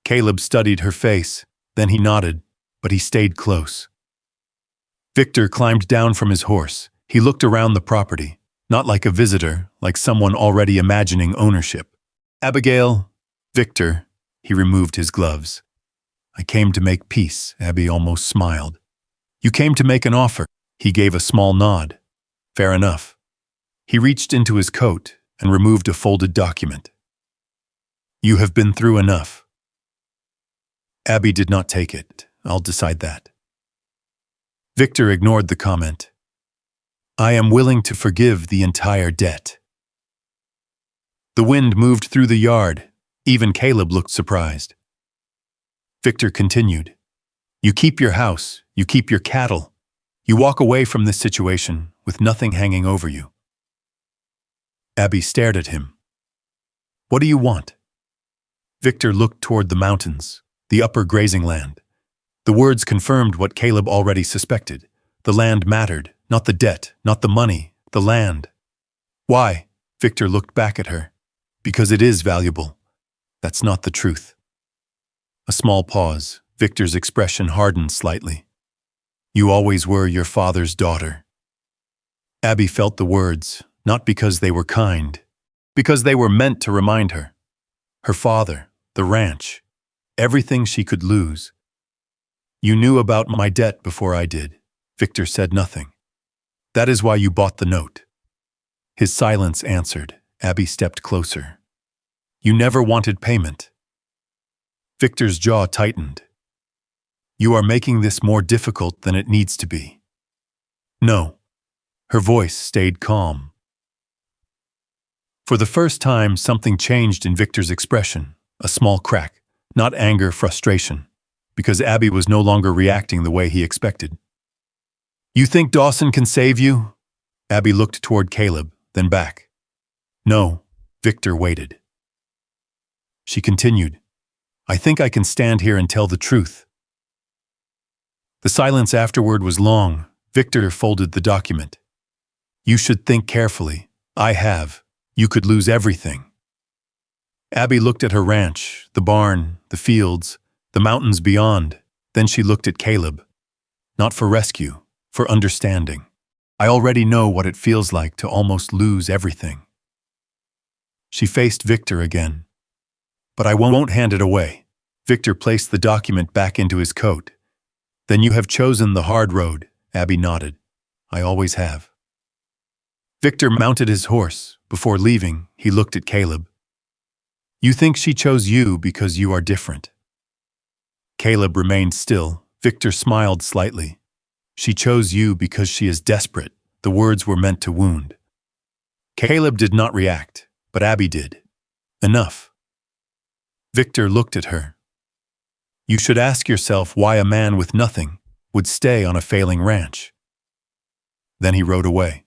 Caleb studied her face. Then he nodded, but he stayed close. Victor climbed down from his horse. He looked around the property, not like a visitor, like someone already imagining ownership. "Abigail." "Victor." He removed his gloves. "I came to make peace." Abby almost smiled. "You came to make an offer." He gave a small nod. "Fair enough." He reached into his coat and removed a folded document. "You have been through enough." Abby did not take it. "I'll decide that." Victor ignored the comment. "I am willing to forgive the entire debt." The wind moved through the yard. Even Caleb looked surprised. Victor continued. "You keep your house, you keep your cattle. You walk away from this situation with nothing hanging over you." Abby stared at him. "What do you want?" Victor looked toward the mountains, the upper grazing land. The words confirmed what Caleb already suspected. The land mattered, not the debt, not the money, the land. "Why?" Victor looked back at her. "Because it is valuable." "That's not the truth." A small pause. Victor's expression hardened slightly. "You always were your father's daughter." Abby felt the words, not because they were kind, because they were meant to remind her. Her father, the ranch, everything she could lose. "You knew about my debt before I did." Victor said nothing. "That is why you bought the note." His silence answered. Abby stepped closer. "You never wanted payment." Victor's jaw tightened. "You are making this more difficult than it needs to be." "No." Her voice stayed calm. For the first time, something changed in Victor's expression, a small crack, not anger, frustration, because Abby was no longer reacting the way he expected. "You think Dawson can save you?" Abby looked toward Caleb, then back. "No." Victor waited. She continued. "I think I can stand here and tell the truth." The silence afterward was long. Victor folded the document. "You should think carefully. I have. You could lose everything." Abby looked at her ranch, the barn, the fields, the mountains beyond. Then she looked at Caleb. "Not for rescue, for understanding. I already know what it feels like to almost lose everything." She faced Victor again. "But I won't hand it away." Victor placed the document back into his coat. "Then you have chosen the hard road." Abby nodded. "I always have." Victor mounted his horse. Before leaving, he looked at Caleb. You think she chose you because you are different. Caleb remained still. Victor smiled slightly. She chose you because she is desperate. The words were meant to wound. Caleb did not react, but Abby did. Enough. Victor looked at her. You should ask yourself why a man with nothing would stay on a failing ranch. Then he rode away.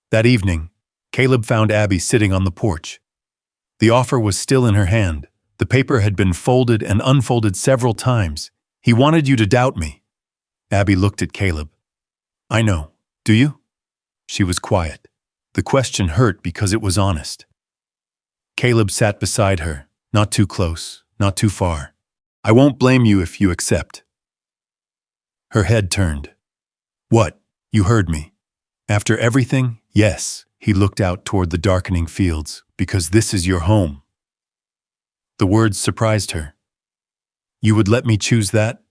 That evening, Caleb found Abby sitting on the porch. The offer was still in her hand. The paper had been folded and unfolded several times. He wanted you to doubt me. Abby looked at Caleb. I know. Do you? She was quiet. The question hurt because it was honest. Caleb sat beside her, not too close, not too far. I won't blame you if you accept. Her head turned. What? You heard me. After everything, yes. He looked out toward the darkening fields, because this is your home. The words surprised her. You would let me choose that?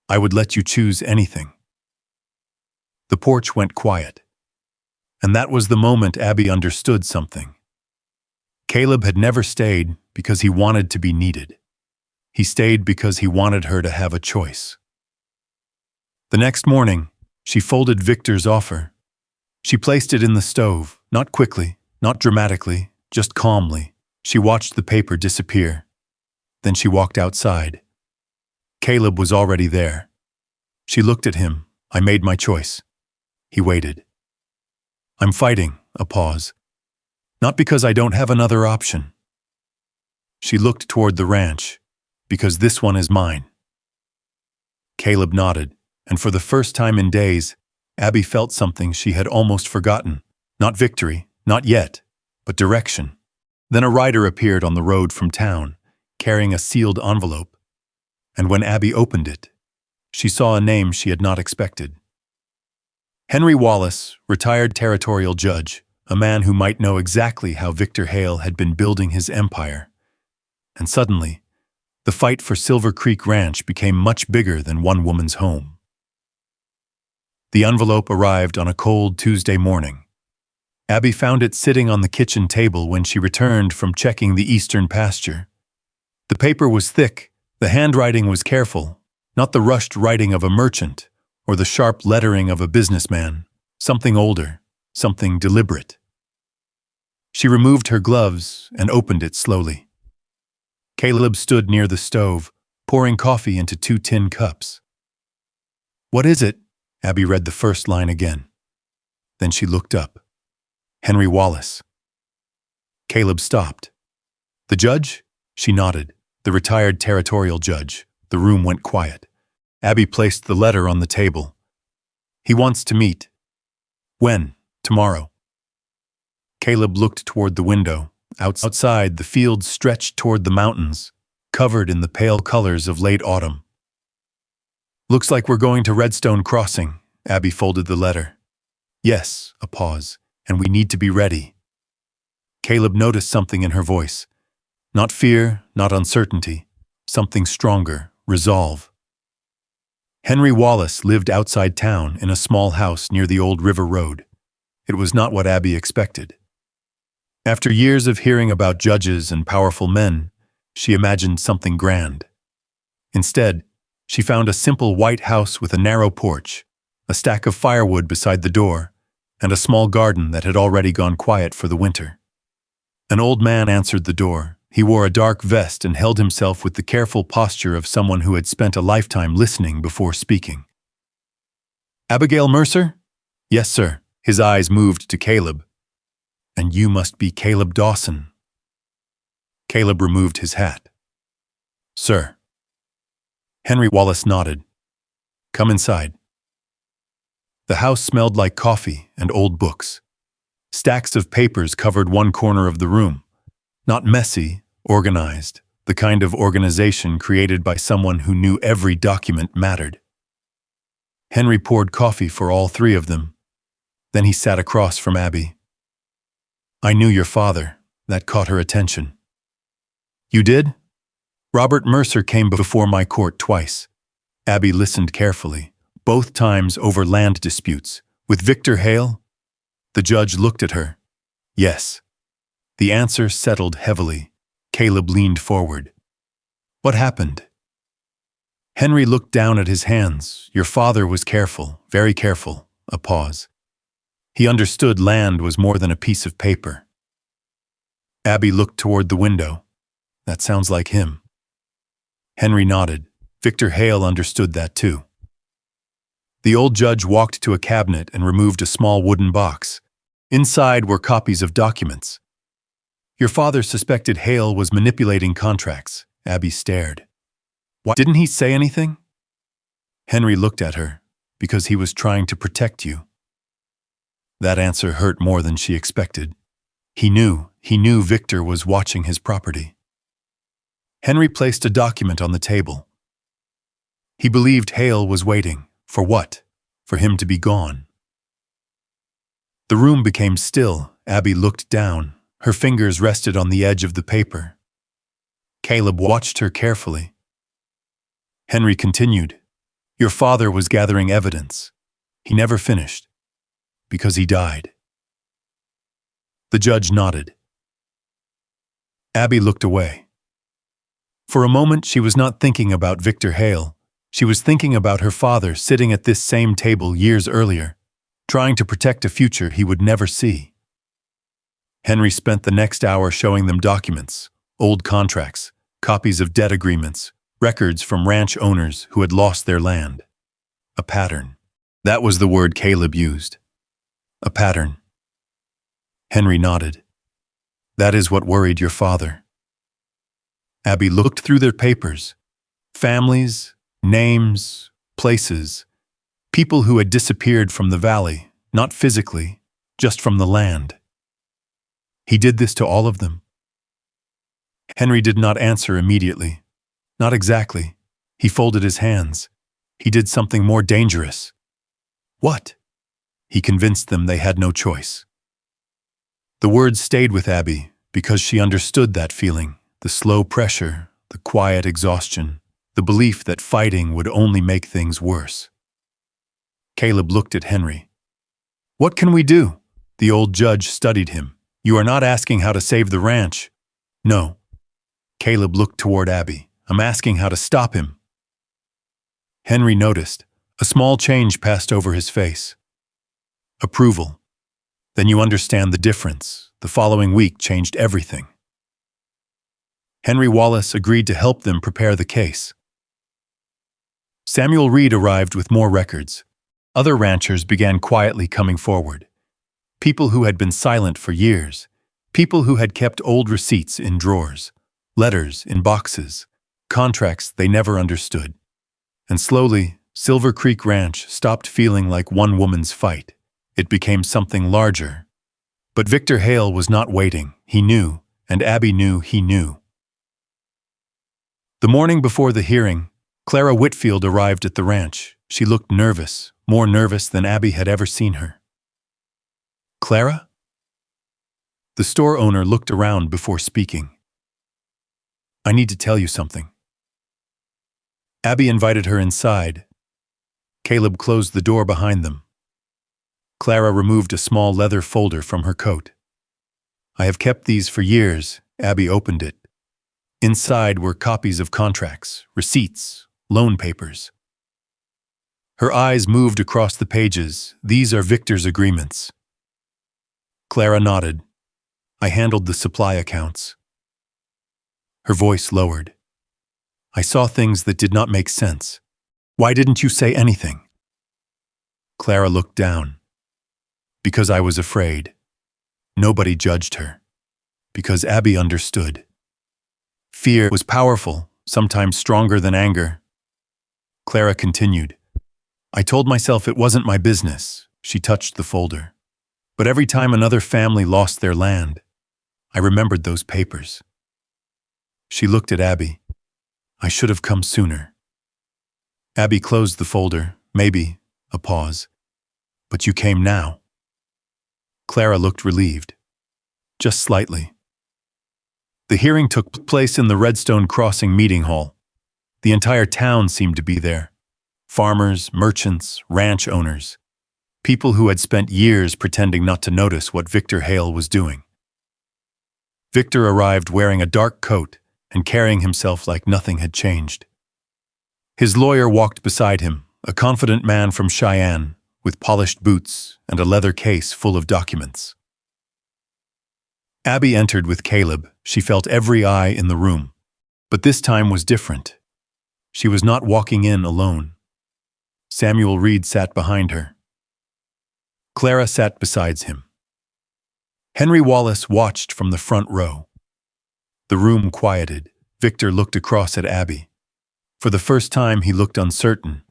I would let you choose anything. The porch went quiet. And that was the moment Abby understood something. Caleb had never stayed because he wanted to be needed. He stayed because he wanted her to have a choice. The next morning, she folded Victor's offer. She placed it in the stove, not quickly, not dramatically, just calmly. She watched the paper disappear. Then she walked outside. Caleb was already there. She looked at him. I made my choice. He waited. I'm fighting, a pause. Not because I don't have another option. She looked toward the ranch, because this one is mine. Caleb nodded, and for the first time in days, Abby felt something she had almost forgotten. Not victory, not yet, but direction. Then a rider appeared on the road from town, carrying a sealed envelope. And when Abby opened it, she saw a name she had not expected. Henry Wallace, retired territorial judge, a man who might know exactly how Victor Hale had been building his empire. And suddenly, the fight for Silver Creek Ranch became much bigger than one woman's home. The envelope arrived on a cold Tuesday morning. Abby found it sitting on the kitchen table when she returned from checking the eastern pasture. The paper was thick, the handwriting was careful, not the rushed writing of a merchant or the sharp lettering of a businessman, something older, something deliberate. She removed her gloves and opened it slowly. Caleb stood near the stove, pouring coffee into 2 tin cups. What is it? Abby read the first line again. Then she looked up. Henry Wallace. Caleb stopped. The judge? She nodded. The retired territorial judge. The room went quiet. Abby placed the letter on the table. He wants to meet. When? Tomorrow. Caleb looked toward the window. Outside, the fields stretched toward the mountains, covered in the pale colors of late autumn. Looks like we're going to Redstone Crossing. Abby folded the letter. Yes, a pause, and we need to be ready. Caleb noticed something in her voice. Not fear, not uncertainty. Something stronger, resolve. Henry Wallace lived outside town in a small house near the old river road. It was not what Abby expected. After years of hearing about judges and powerful men, she imagined something grand. Instead, she found a simple white house with a narrow porch, a stack of firewood beside the door, and a small garden that had already gone quiet for the winter. An old man answered the door. He wore a dark vest and held himself with the careful posture of someone who had spent a lifetime listening before speaking. Abigail Mercer? Yes, sir. His eyes moved to Caleb. And you must be Caleb Dawson. Caleb removed his hat. Sir. Henry Wallace nodded. Come inside. The house smelled like coffee and old books. Stacks of papers covered one corner of the room. Not messy, organized, the kind of organization created by someone who knew every document mattered. Henry poured coffee for all 3 of them. Then he sat across from Abby. I knew your father. That caught her attention. You did? Robert Mercer came before my court twice. Abby listened carefully, both times over land disputes. With Victor Hale? The judge looked at her. Yes. The answer settled heavily. Caleb leaned forward. What happened? Henry looked down at his hands. Your father was careful, very careful. A pause. He understood land was more than a piece of paper. Abby looked toward the window. That sounds like him. Henry nodded. Victor Hale understood that too. The old judge walked to a cabinet and removed a small wooden box. Inside were copies of documents. Your father suspected Hale was manipulating contracts. Abby stared. Why didn't he say anything? Henry looked at her. Because he was trying to protect you. That answer hurt more than she expected. He knew Victor was watching his property. Henry placed a document on the table. He believed Hale was waiting. For what? For him to be gone. The room became still. Abby looked down. Her fingers rested on the edge of the paper. Caleb watched her carefully. Henry continued. Your father was gathering evidence. He never finished. Because he died. The judge nodded. Abby looked away. For a moment, she was not thinking about Victor Hale. She was thinking about her father sitting at this same table years earlier, trying to protect a future he would never see. Henry spent the next hour showing them documents, old contracts, copies of debt agreements, records from ranch owners who had lost their land. A pattern. That was the word Caleb used. A pattern. Henry nodded. That is what worried your father. Abby looked through their papers. Families, names, places, people who had disappeared from the valley, not physically, just from the land. He did this to all of them. Henry did not answer immediately. Not exactly. He folded his hands. He did something more dangerous. What? He convinced them they had no choice. The words stayed with Abby because she understood that feeling, the slow pressure, the quiet exhaustion, the belief that fighting would only make things worse. Caleb looked at Henry. What can we do? The old judge studied him. You are not asking how to save the ranch. No. Caleb looked toward Abby. I'm asking how to stop him. Henry noticed. A small change passed over his face. Approval. Then you understand the difference. The following week changed everything. Henry Wallace agreed to help them prepare the case. Samuel Reed arrived with more records. Other ranchers began quietly coming forward. People who had been silent for years. People who had kept old receipts in drawers, letters in boxes, contracts they never understood. And slowly, Silver Creek Ranch stopped feeling like one woman's fight. It became something larger. But Victor Hale was not waiting. He knew, and Abby knew he knew. The morning before the hearing, Clara Whitfield arrived at the ranch. She looked nervous, more nervous than Abby had ever seen her. Clara? The store owner looked around before speaking. I need to tell you something. Abby invited her inside. Caleb closed the door behind them. Clara removed a small leather folder from her coat. I have kept these for years. Abby opened it. Inside were copies of contracts, receipts, loan papers. Her eyes moved across the pages. These are Victor's agreements. Clara nodded. I handled the supply accounts. Her voice lowered. I saw things that did not make sense. Why didn't you say anything? Clara looked down. Because I was afraid. Nobody judged her. Because Abby understood. Fear was powerful, sometimes stronger than anger. Clara continued. I told myself it wasn't my business. She touched the folder. But every time another family lost their land, I remembered those papers. She looked at Abby. I should have come sooner. Abby closed the folder, maybe, a pause. But you came now. Clara looked relieved. Just slightly. The hearing took place in the Redstone Crossing meeting hall. The entire town seemed to be there. Farmers, merchants, ranch owners. People who had spent years pretending not to notice what Victor Hale was doing. Victor arrived wearing a dark coat and carrying himself like nothing had changed. His lawyer walked beside him, a confident man from Cheyenne, with polished boots and a leather case full of documents. Abby entered with Caleb. She felt every eye in the room. But this time was different. She was not walking in alone. Samuel Reed sat behind her. Clara sat beside him. Henry Wallace watched from the front row. The room quieted. Victor looked across at Abby. For the first time, he looked uncertain.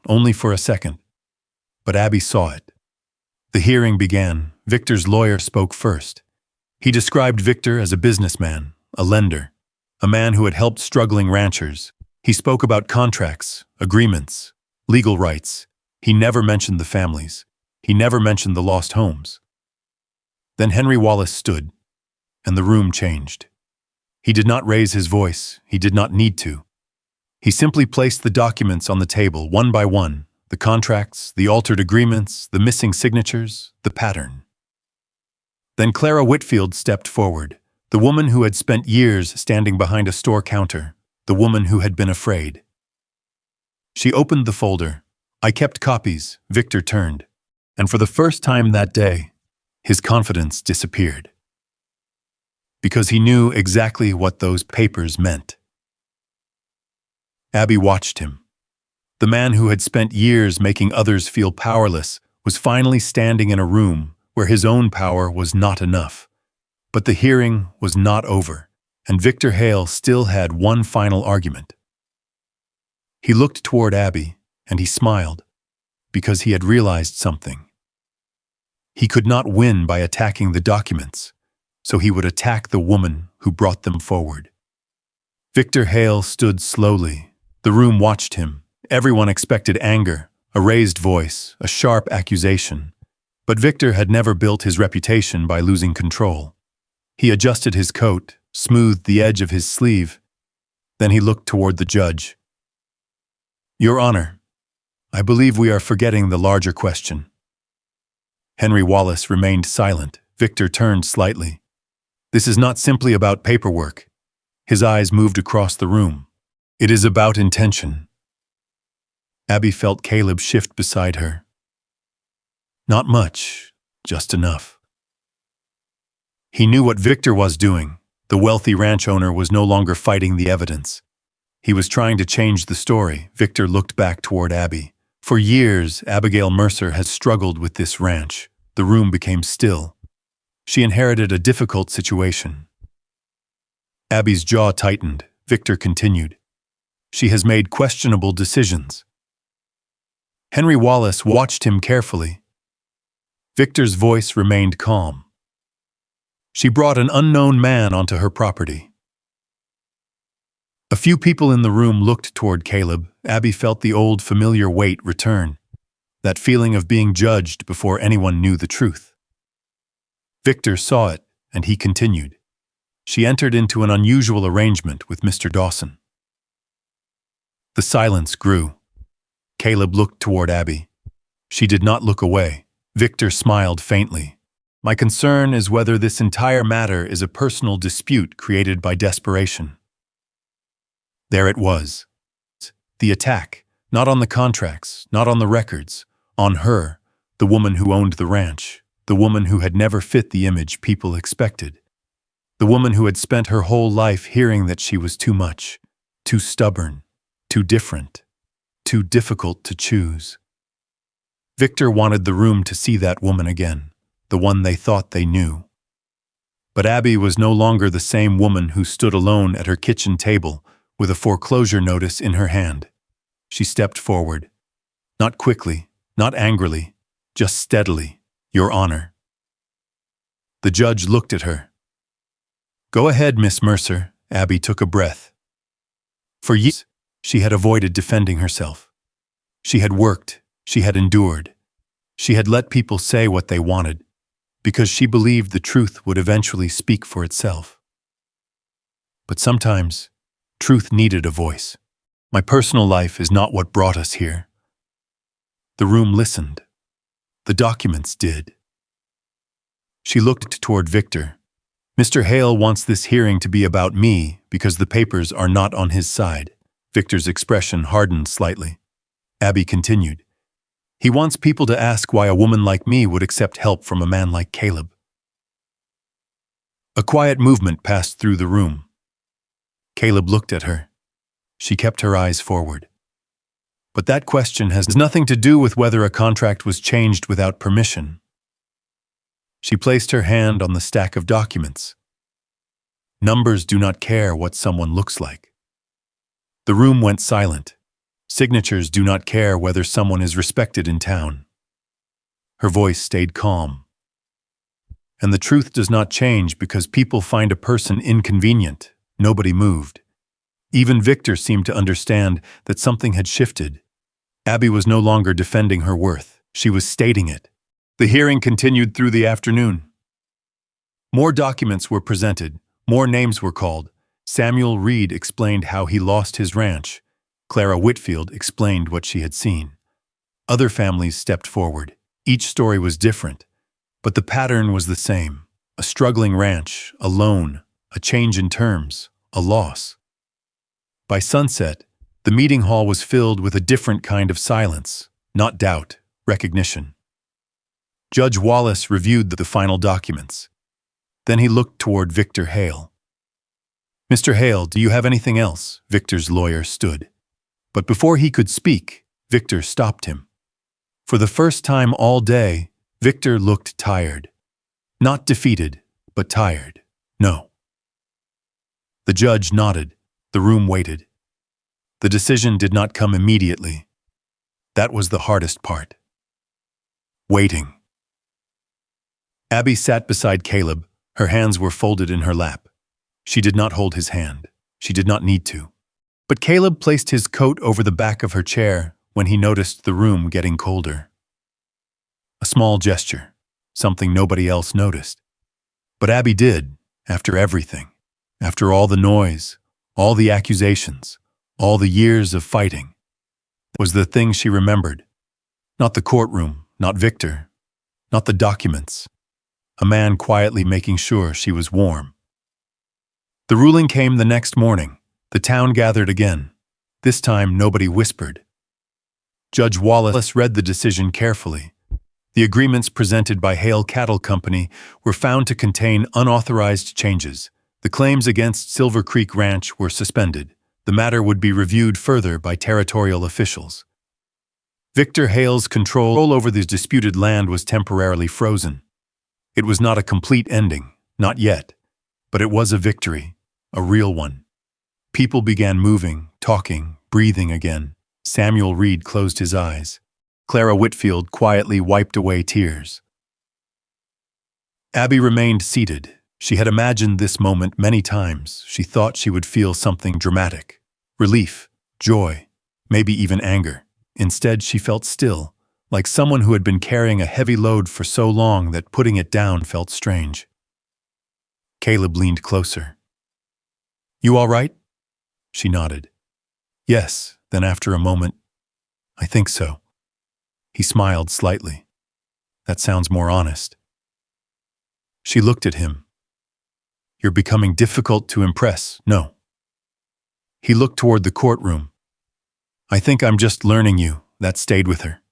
Only for a second. But Abby saw it. The hearing began. Victor's lawyer spoke first. He described Victor as a businessman, a lender, a man who had helped struggling ranchers. He spoke about contracts, agreements, legal rights. He never mentioned the families. He never mentioned the lost homes. Then Henry Wallace stood, and the room changed. He did not raise his voice. He did not need to. He simply placed the documents on the table, one by one, the contracts, the altered agreements, the missing signatures, the pattern. Then Clara Whitfield stepped forward, the woman who had spent years standing behind a store counter, the woman who had been afraid. She opened the folder. I kept copies. Victor turned. And for the first time that day, his confidence disappeared. Because he knew exactly what those papers meant. Abby watched him. The man who had spent years making others feel powerless was finally standing in a room where his own power was not enough. But the hearing was not over, and Victor Hale still had one final argument. He looked toward Abby, and he smiled, because he had realized something. He could not win by attacking the documents, so he would attack the woman who brought them forward. Victor Hale stood slowly. The room watched him. Everyone expected anger, a raised voice, a sharp accusation. But Victor had never built his reputation by losing control. He adjusted his coat, smoothed the edge of his sleeve. Then he looked toward the judge. Your Honor, I believe we are forgetting the larger question. Henry Wallace remained silent. Victor turned slightly. This is not simply about paperwork. His eyes moved across the room. It is about intention. Abby felt Caleb shift beside her. Not much, just enough. He knew what Victor was doing. The wealthy ranch owner was no longer fighting the evidence. He was trying to change the story. Victor looked back toward Abby. For years, Abigail Mercer has struggled with this ranch. The room became still. She inherited a difficult situation. Abby's jaw tightened. Victor continued. She has made questionable decisions. Henry Wallace watched him carefully. Victor's voice remained calm. She brought an unknown man onto her property. A few people in the room looked toward Caleb. Abby felt the old familiar weight return, that feeling of being judged before anyone knew the truth. Victor saw it, and he continued. She entered into an unusual arrangement with Mr. Dawson. The silence grew. Caleb looked toward Abby. She did not look away. Victor smiled faintly. My concern is whether this entire matter is a personal dispute created by desperation. There it was. The attack, not on the contracts, not on the records, on her, the woman who owned the ranch, the woman who had never fit the image people expected, the woman who had spent her whole life hearing that she was too much, too stubborn, too different, too difficult to choose. Victor wanted the room to see that woman again, the one they thought they knew. But Abby was no longer the same woman who stood alone at her kitchen table with a foreclosure notice in her hand. She stepped forward. Not quickly, not angrily, just steadily. Your Honor. The judge looked at her. Go ahead, Miss Mercer. Abby took a breath. For years, she had avoided defending herself. She had worked. She had endured. She had let people say what they wanted, because she believed the truth would eventually speak for itself. But sometimes, truth needed a voice. My personal life is not what brought us here. The room listened. The documents did. She looked toward Victor. Mr. Hale wants this hearing to be about me because the papers are not on his side. Victor's expression hardened slightly. Abby continued. He wants people to ask why a woman like me would accept help from a man like Caleb. A quiet movement passed through the room. Caleb looked at her. She kept her eyes forward. But that question has nothing to do with whether a contract was changed without permission. She placed her hand on the stack of documents. Numbers do not care what someone looks like. The room went silent. Signatures do not care whether someone is respected in town. Her voice stayed calm. And the truth does not change because people find a person inconvenient. Nobody moved. Even Victor seemed to understand that something had shifted. Abby was no longer defending her worth. She was stating it. The hearing continued through the afternoon. More documents were presented. More names were called. Samuel Reed explained how he lost his ranch. Clara Whitfield explained what she had seen. Other families stepped forward. Each story was different, but the pattern was the same. A struggling ranch, a loan, a change in terms, a loss. By sunset, the meeting hall was filled with a different kind of silence, not doubt, recognition. Judge Wallace reviewed the final documents. Then he looked toward Victor Hale. Mr. Hale, do you have anything else? Victor's lawyer stood. But before he could speak, Victor stopped him. For the first time all day, Victor looked tired. Not defeated, but tired. No. The judge nodded. The room waited. The decision did not come immediately. That was the hardest part. Waiting. Abby sat beside Caleb. Her hands were folded in her lap. She did not hold his hand. She did not need to. But Caleb placed his coat over the back of her chair when he noticed the room getting colder. A small gesture, something nobody else noticed. But Abby did, after everything, after all the noise, all the accusations, all the years of fighting. It was the thing she remembered. Not the courtroom, not Victor, not the documents. A man quietly making sure she was warm. The ruling came the next morning. The town gathered again. This time, nobody whispered. Judge Wallace read the decision carefully. The agreements presented by Hale Cattle Company were found to contain unauthorized changes. The claims against Silver Creek Ranch were suspended. The matter would be reviewed further by territorial officials. Victor Hale's control over the disputed land was temporarily frozen. It was not a complete ending, not yet, but it was a victory, a real one. People began moving, talking, breathing again. Samuel Reed closed his eyes. Clara Whitfield quietly wiped away tears. Abby remained seated. She had imagined this moment many times. She thought she would feel something dramatic. Relief, joy, maybe even anger. Instead, she felt still, like someone who had been carrying a heavy load for so long that putting it down felt strange. Caleb leaned closer. You all right? She nodded. Yes, then after a moment, I think so. He smiled slightly. That sounds more honest. She looked at him. You're becoming difficult to impress, no. He looked toward the courtroom. I think I'm just learning you. That stayed with her.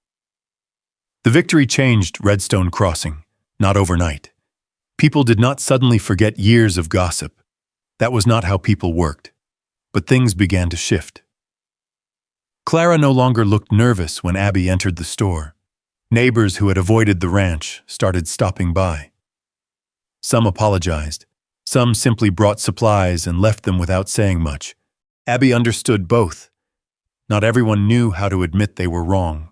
The victory changed Redstone Crossing, not overnight. People did not suddenly forget years of gossip. That was not how people worked. But things began to shift. Clara no longer looked nervous when Abby entered the store. Neighbors who had avoided the ranch started stopping by. Some apologized. Some simply brought supplies and left them without saying much. Abby understood both. Not everyone knew how to admit they were wrong.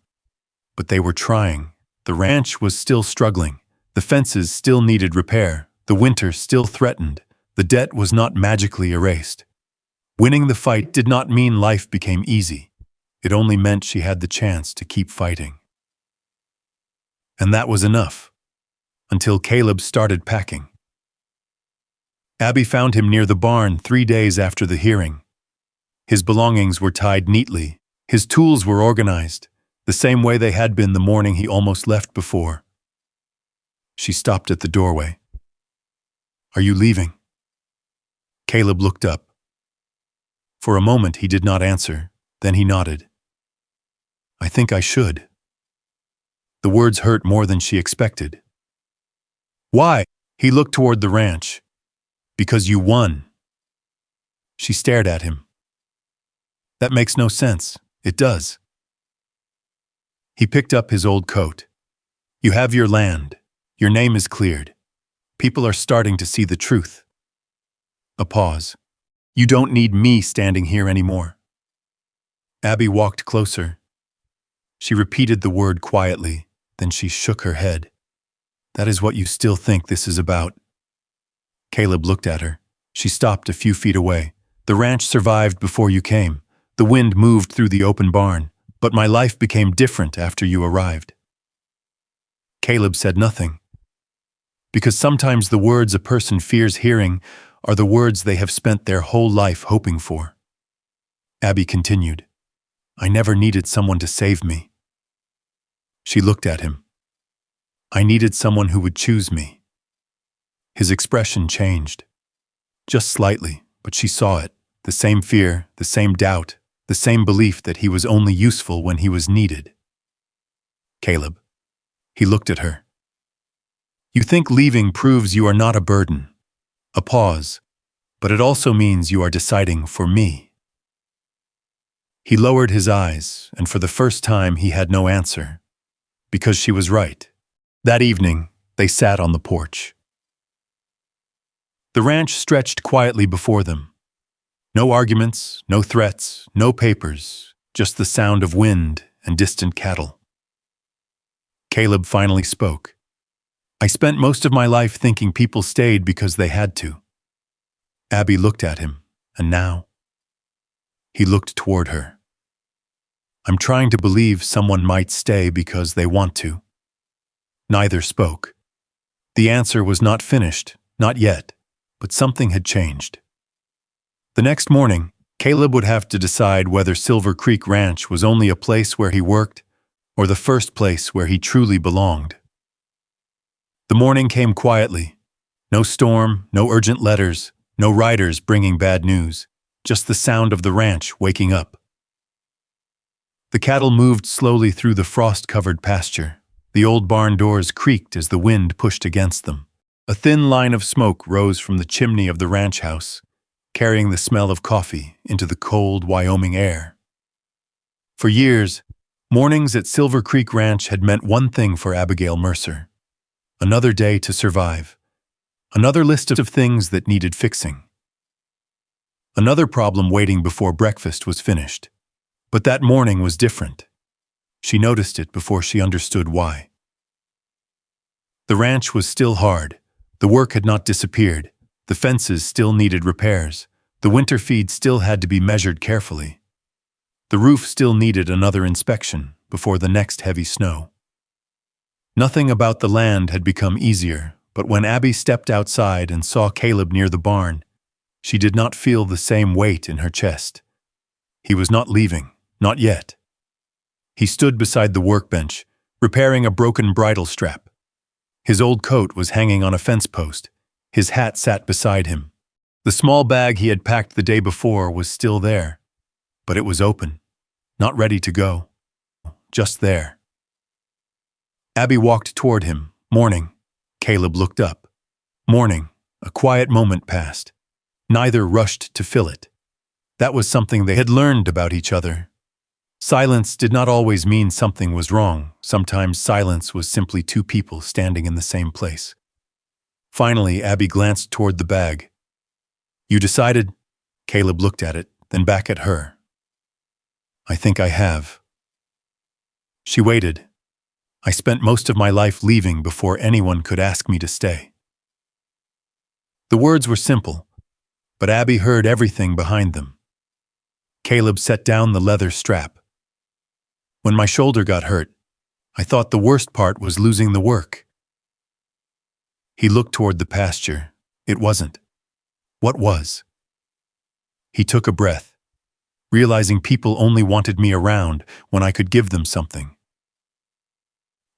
But they were trying. The ranch was still struggling. The fences still needed repair. The winter still threatened. The debt was not magically erased. Winning the fight did not mean life became easy. It only meant she had the chance to keep fighting. And that was enough. Until Caleb started packing. Abby found him near the barn 3 days after the hearing. His belongings were tied neatly. His tools were organized, the same way they had been the morning he almost left before. She stopped at the doorway. Are you leaving? Caleb looked up. For a moment he did not answer, then he nodded. I think I should. The words hurt more than she expected. Why? He looked toward the ranch. Because you won. She stared at him. That makes no sense. It does. He picked up his old coat. You have your land. Your name is cleared. People are starting to see the truth. A pause. You don't need me standing here anymore. Abby walked closer. She repeated the word quietly, then she shook her head. That is what you still think this is about. Caleb looked at her. She stopped a few feet away. The ranch survived before you came. The wind moved through the open barn, but my life became different after you arrived. Caleb said nothing. Because sometimes the words a person fears hearing are the words they have spent their whole life hoping for. Abby continued. I never needed someone to save me. She looked at him. I needed someone who would choose me. His expression changed. Just slightly, but she saw it. The same fear, the same doubt, the same belief that he was only useful when he was needed. Caleb. He looked at her. You think leaving proves you are not a burden. A pause. But it also means you are deciding for me. He lowered his eyes, and for the first time he had no answer. Because she was right. That evening, they sat on the porch. The ranch stretched quietly before them. No arguments, no threats, no papers, just the sound of wind and distant cattle. Caleb finally spoke. I spent most of my life thinking people stayed because they had to. Abby looked at him, and now? He looked toward her. I'm trying to believe someone might stay because they want to. Neither spoke. The answer was not finished, not yet, but something had changed. The next morning, Caleb would have to decide whether Silver Creek Ranch was only a place where he worked or the first place where he truly belonged. The morning came quietly. No storm, no urgent letters, no riders bringing bad news, just the sound of the ranch waking up. The cattle moved slowly through the frost-covered pasture. The old barn doors creaked as the wind pushed against them. A thin line of smoke rose from the chimney of the ranch house, carrying the smell of coffee into the cold Wyoming air. For years, mornings at Silver Creek Ranch had meant one thing for Abigail Mercer. Another day to survive. Another list of things that needed fixing. Another problem waiting before breakfast was finished. But that morning was different. She noticed it before she understood why. The ranch was still hard. The work had not disappeared. The fences still needed repairs. The winter feed still had to be measured carefully. The roof still needed another inspection before the next heavy snow. Nothing about the land had become easier, but when Abby stepped outside and saw Caleb near the barn, she did not feel the same weight in her chest. He was not leaving, not yet. He stood beside the workbench, repairing a broken bridle strap. His old coat was hanging on a fence post. His hat sat beside him. The small bag he had packed the day before was still there, but it was open, not ready to go, just there. Abby walked toward him, mourning. Caleb looked up. Mourning. A quiet moment passed. Neither rushed to fill it. That was something they had learned about each other. Silence did not always mean something was wrong. Sometimes silence was simply two people standing in the same place. Finally, Abby glanced toward the bag. You decided? Caleb looked at it, then back at her. I think I have. She waited. I spent most of my life leaving before anyone could ask me to stay. The words were simple, but Abby heard everything behind them. Caleb set down the leather strap. When my shoulder got hurt, I thought the worst part was losing the work. He looked toward the pasture. It wasn't. What was? He took a breath, realizing people only wanted me around when I could give them something.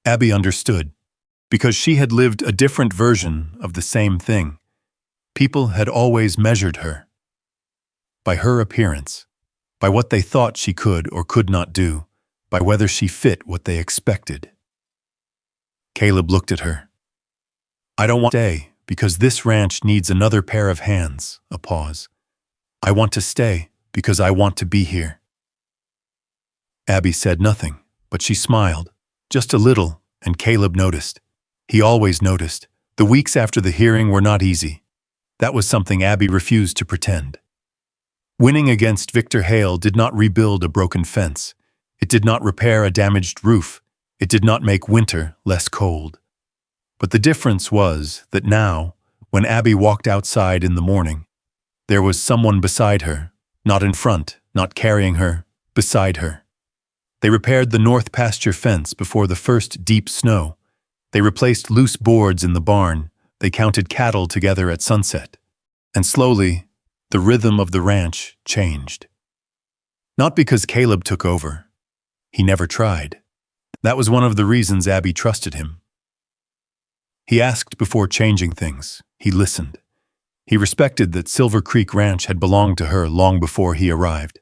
Abby understood, because she had lived a different version of the same thing. People had always measured her by her appearance, by what they thought she could or could not do, by whether she fit what they expected. Caleb looked at her. I don't want to stay because this ranch needs another pair of hands. A pause. I want to stay because I want to be here. Abby said nothing, but she smiled, just a little, and Caleb noticed. He always noticed. The weeks after the hearing were not easy. That was something Abby refused to pretend. Winning against Victor Hale did not rebuild a broken fence. It did not repair a damaged roof. It did not make winter less cold. But the difference was that now, when Abby walked outside in the morning, there was someone beside her, not in front, not carrying her, beside her. They repaired the north pasture fence before the first deep snow. They replaced loose boards in the barn. They counted cattle together at sunset. And slowly, the rhythm of the ranch changed. Not because Caleb took over. He never tried. That was one of the reasons Abby trusted him. He asked before changing things. He listened. He respected that Silver Creek Ranch had belonged to her long before he arrived.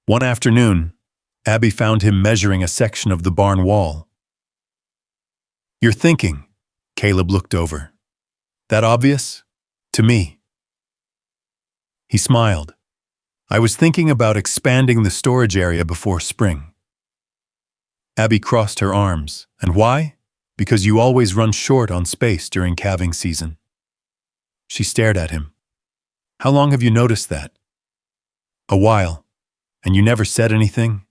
One afternoon, Abby found him measuring a section of the barn wall. You're thinking, Caleb looked over. That obvious? To me. He smiled. I was thinking about expanding the storage area before spring. Abby crossed her arms. And why? Because you always run short on space during calving season. She stared at him. How long have you noticed that? A while. And you never said anything?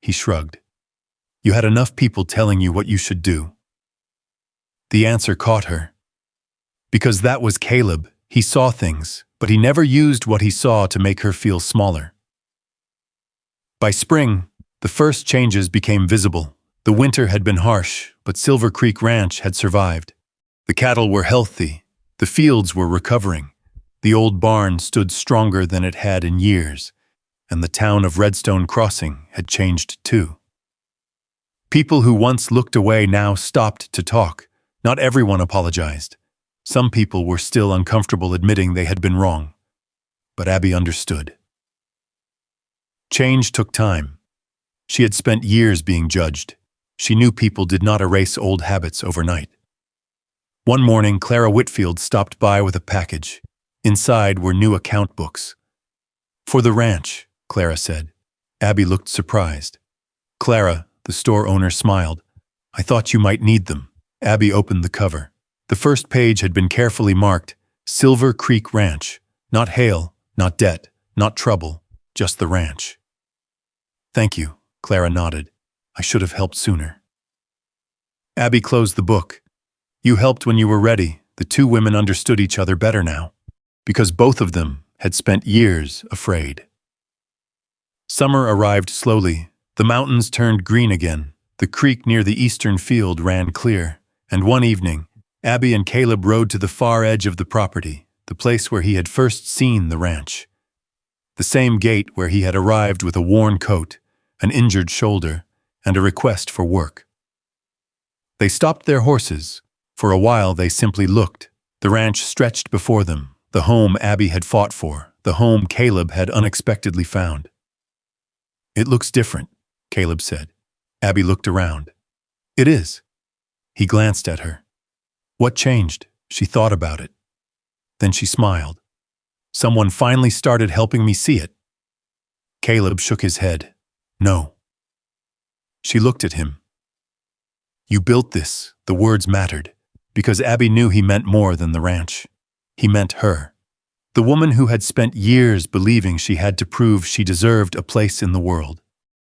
He shrugged. You had enough people telling you what you should do. The answer caught her. Because that was Caleb. He saw things, but he never used what he saw to make her feel smaller. By spring, the first changes became visible. The winter had been harsh, but Silver Creek Ranch had survived. The cattle were healthy. The fields were recovering. The old barn stood stronger than it had in years, and the town of Redstone Crossing had changed too. People who once looked away now stopped to talk. Not everyone apologized. Some people were still uncomfortable admitting they had been wrong. But Abby understood. Change took time. She had spent years being judged. She knew people did not erase old habits overnight. One morning, Clara Whitfield stopped by with a package. Inside were new account books. For the ranch, Clara said. Abby looked surprised. Clara, the store owner, smiled. I thought you might need them. Abby opened the cover. The first page had been carefully marked, Silver Creek Ranch. Not Hale, not debt, not trouble, just the ranch. Thank you, Clara nodded. I should have helped sooner. Abby closed the book. You helped when you were ready. The two women understood each other better now, because both of them had spent years afraid. Summer arrived slowly. The mountains turned green again. The creek near the eastern field ran clear. And one evening, Abby and Caleb rode to the far edge of the property, the place where he had first seen the ranch. The same gate where he had arrived with a worn coat, an injured shoulder, and a request for work. They stopped their horses. For a while they simply looked. The ranch stretched before them, the home Abby had fought for, the home Caleb had unexpectedly found. It looks different, Caleb said. Abby looked around. It is. He glanced at her. What changed? She thought about it. Then she smiled. Someone finally started helping me see it. Caleb shook his head. No. She looked at him. You built this, the words mattered, because Abby knew he meant more than the ranch. He meant her. The woman who had spent years believing she had to prove she deserved a place in the world.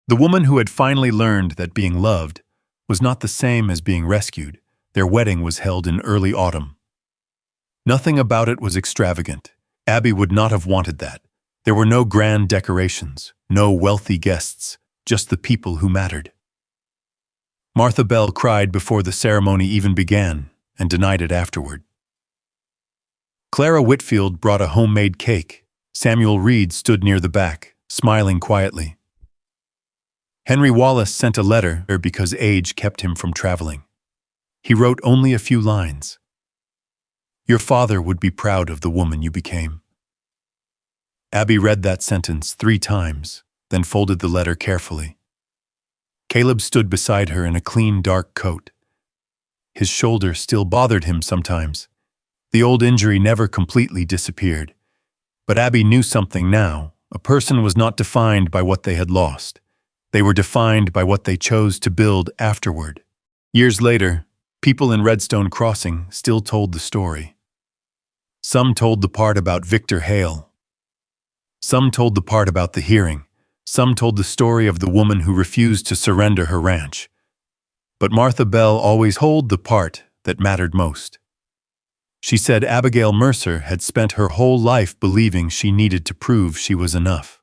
The woman who had finally learned that being loved was not the same as being rescued. Their wedding was held in early autumn. Nothing about it was extravagant. Abby would not have wanted that. There were no grand decorations, no wealthy guests, just the people who mattered. Martha Bell cried before the ceremony even began and denied it afterward. Clara Whitfield brought a homemade cake. Samuel Reed stood near the back, smiling quietly. Henry Wallace sent a letter because age kept him from traveling. He wrote only a few lines. Your father would be proud of the woman you became." Abby read that sentence 3 times, then folded the letter carefully. Caleb stood beside her in a clean, dark coat. His shoulder still bothered him sometimes. The old injury never completely disappeared. But Abby knew something now. A person was not defined by what they had lost. They were defined by what they chose to build afterward. Years later, people in Redstone Crossing still told the story. Some told the part about Victor Hale. Some told the part about the hearing. Some told the story of the woman who refused to surrender her ranch. But Martha Bell always told the part that mattered most. She said Abigail Mercer had spent her whole life believing she needed to prove she was enough.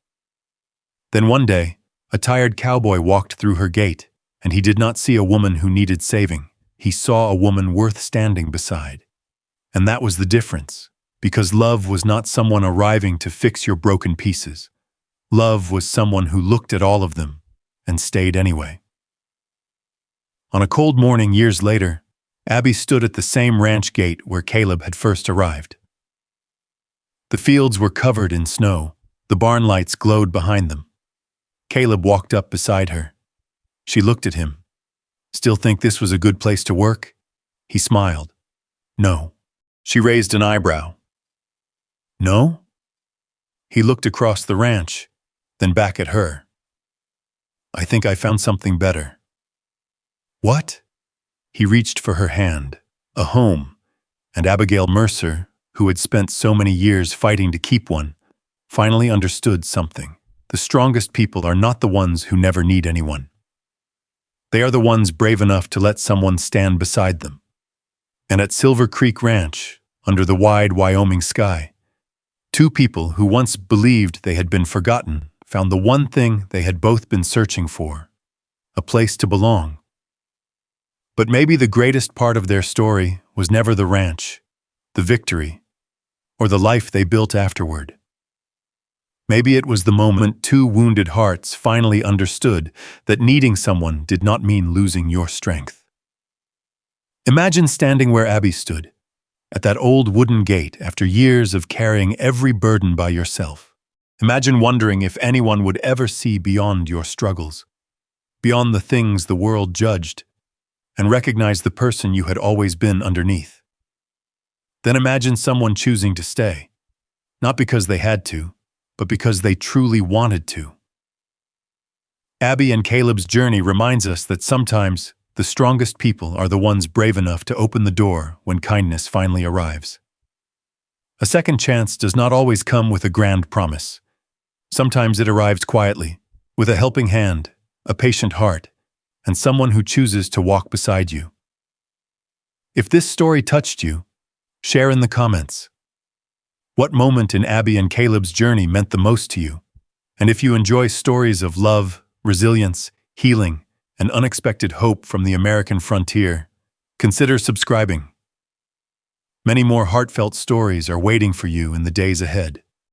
Then one day, a tired cowboy walked through her gate, and he did not see a woman who needed saving. He saw a woman worth standing beside. And that was the difference, because love was not someone arriving to fix your broken pieces. Love was someone who looked at all of them and stayed anyway. On a cold morning years later, Abby stood at the same ranch gate where Caleb had first arrived. The fields were covered in snow. The barn lights glowed behind them. Caleb walked up beside her. She looked at him. "Still think this was a good place to work?" He smiled. "No." She raised an eyebrow. "No?" He looked across the ranch, then back at her. "I think I found something better." "What?" He reached for her hand. A home. And Abigail Mercer, who had spent so many years fighting to keep one, finally understood something. The strongest people are not the ones who never need anyone. They are the ones brave enough to let someone stand beside them. And at Silver Creek Ranch, under the wide Wyoming sky, 2 people who once believed they had been forgotten found the one thing they had both been searching for: a place to belong. But maybe the greatest part of their story was never the ranch, the victory, or the life they built afterward. Maybe it was the moment 2 wounded hearts finally understood that needing someone did not mean losing your strength. Imagine standing where Abby stood, at that old wooden gate after years of carrying every burden by yourself. Imagine wondering if anyone would ever see beyond your struggles, beyond the things the world judged, and recognize the person you had always been underneath. Then imagine someone choosing to stay, not because they had to, but because they truly wanted to. Abby and Caleb's journey reminds us that sometimes the strongest people are the ones brave enough to open the door when kindness finally arrives. A second chance does not always come with a grand promise. Sometimes it arrives quietly, with a helping hand, a patient heart, and someone who chooses to walk beside you. If this story touched you, share in the comments. What moment in Abby and Caleb's journey meant the most to you? And if you enjoy stories of love, resilience, healing, and unexpected hope from the American frontier, consider subscribing. Many more heartfelt stories are waiting for you in the days ahead.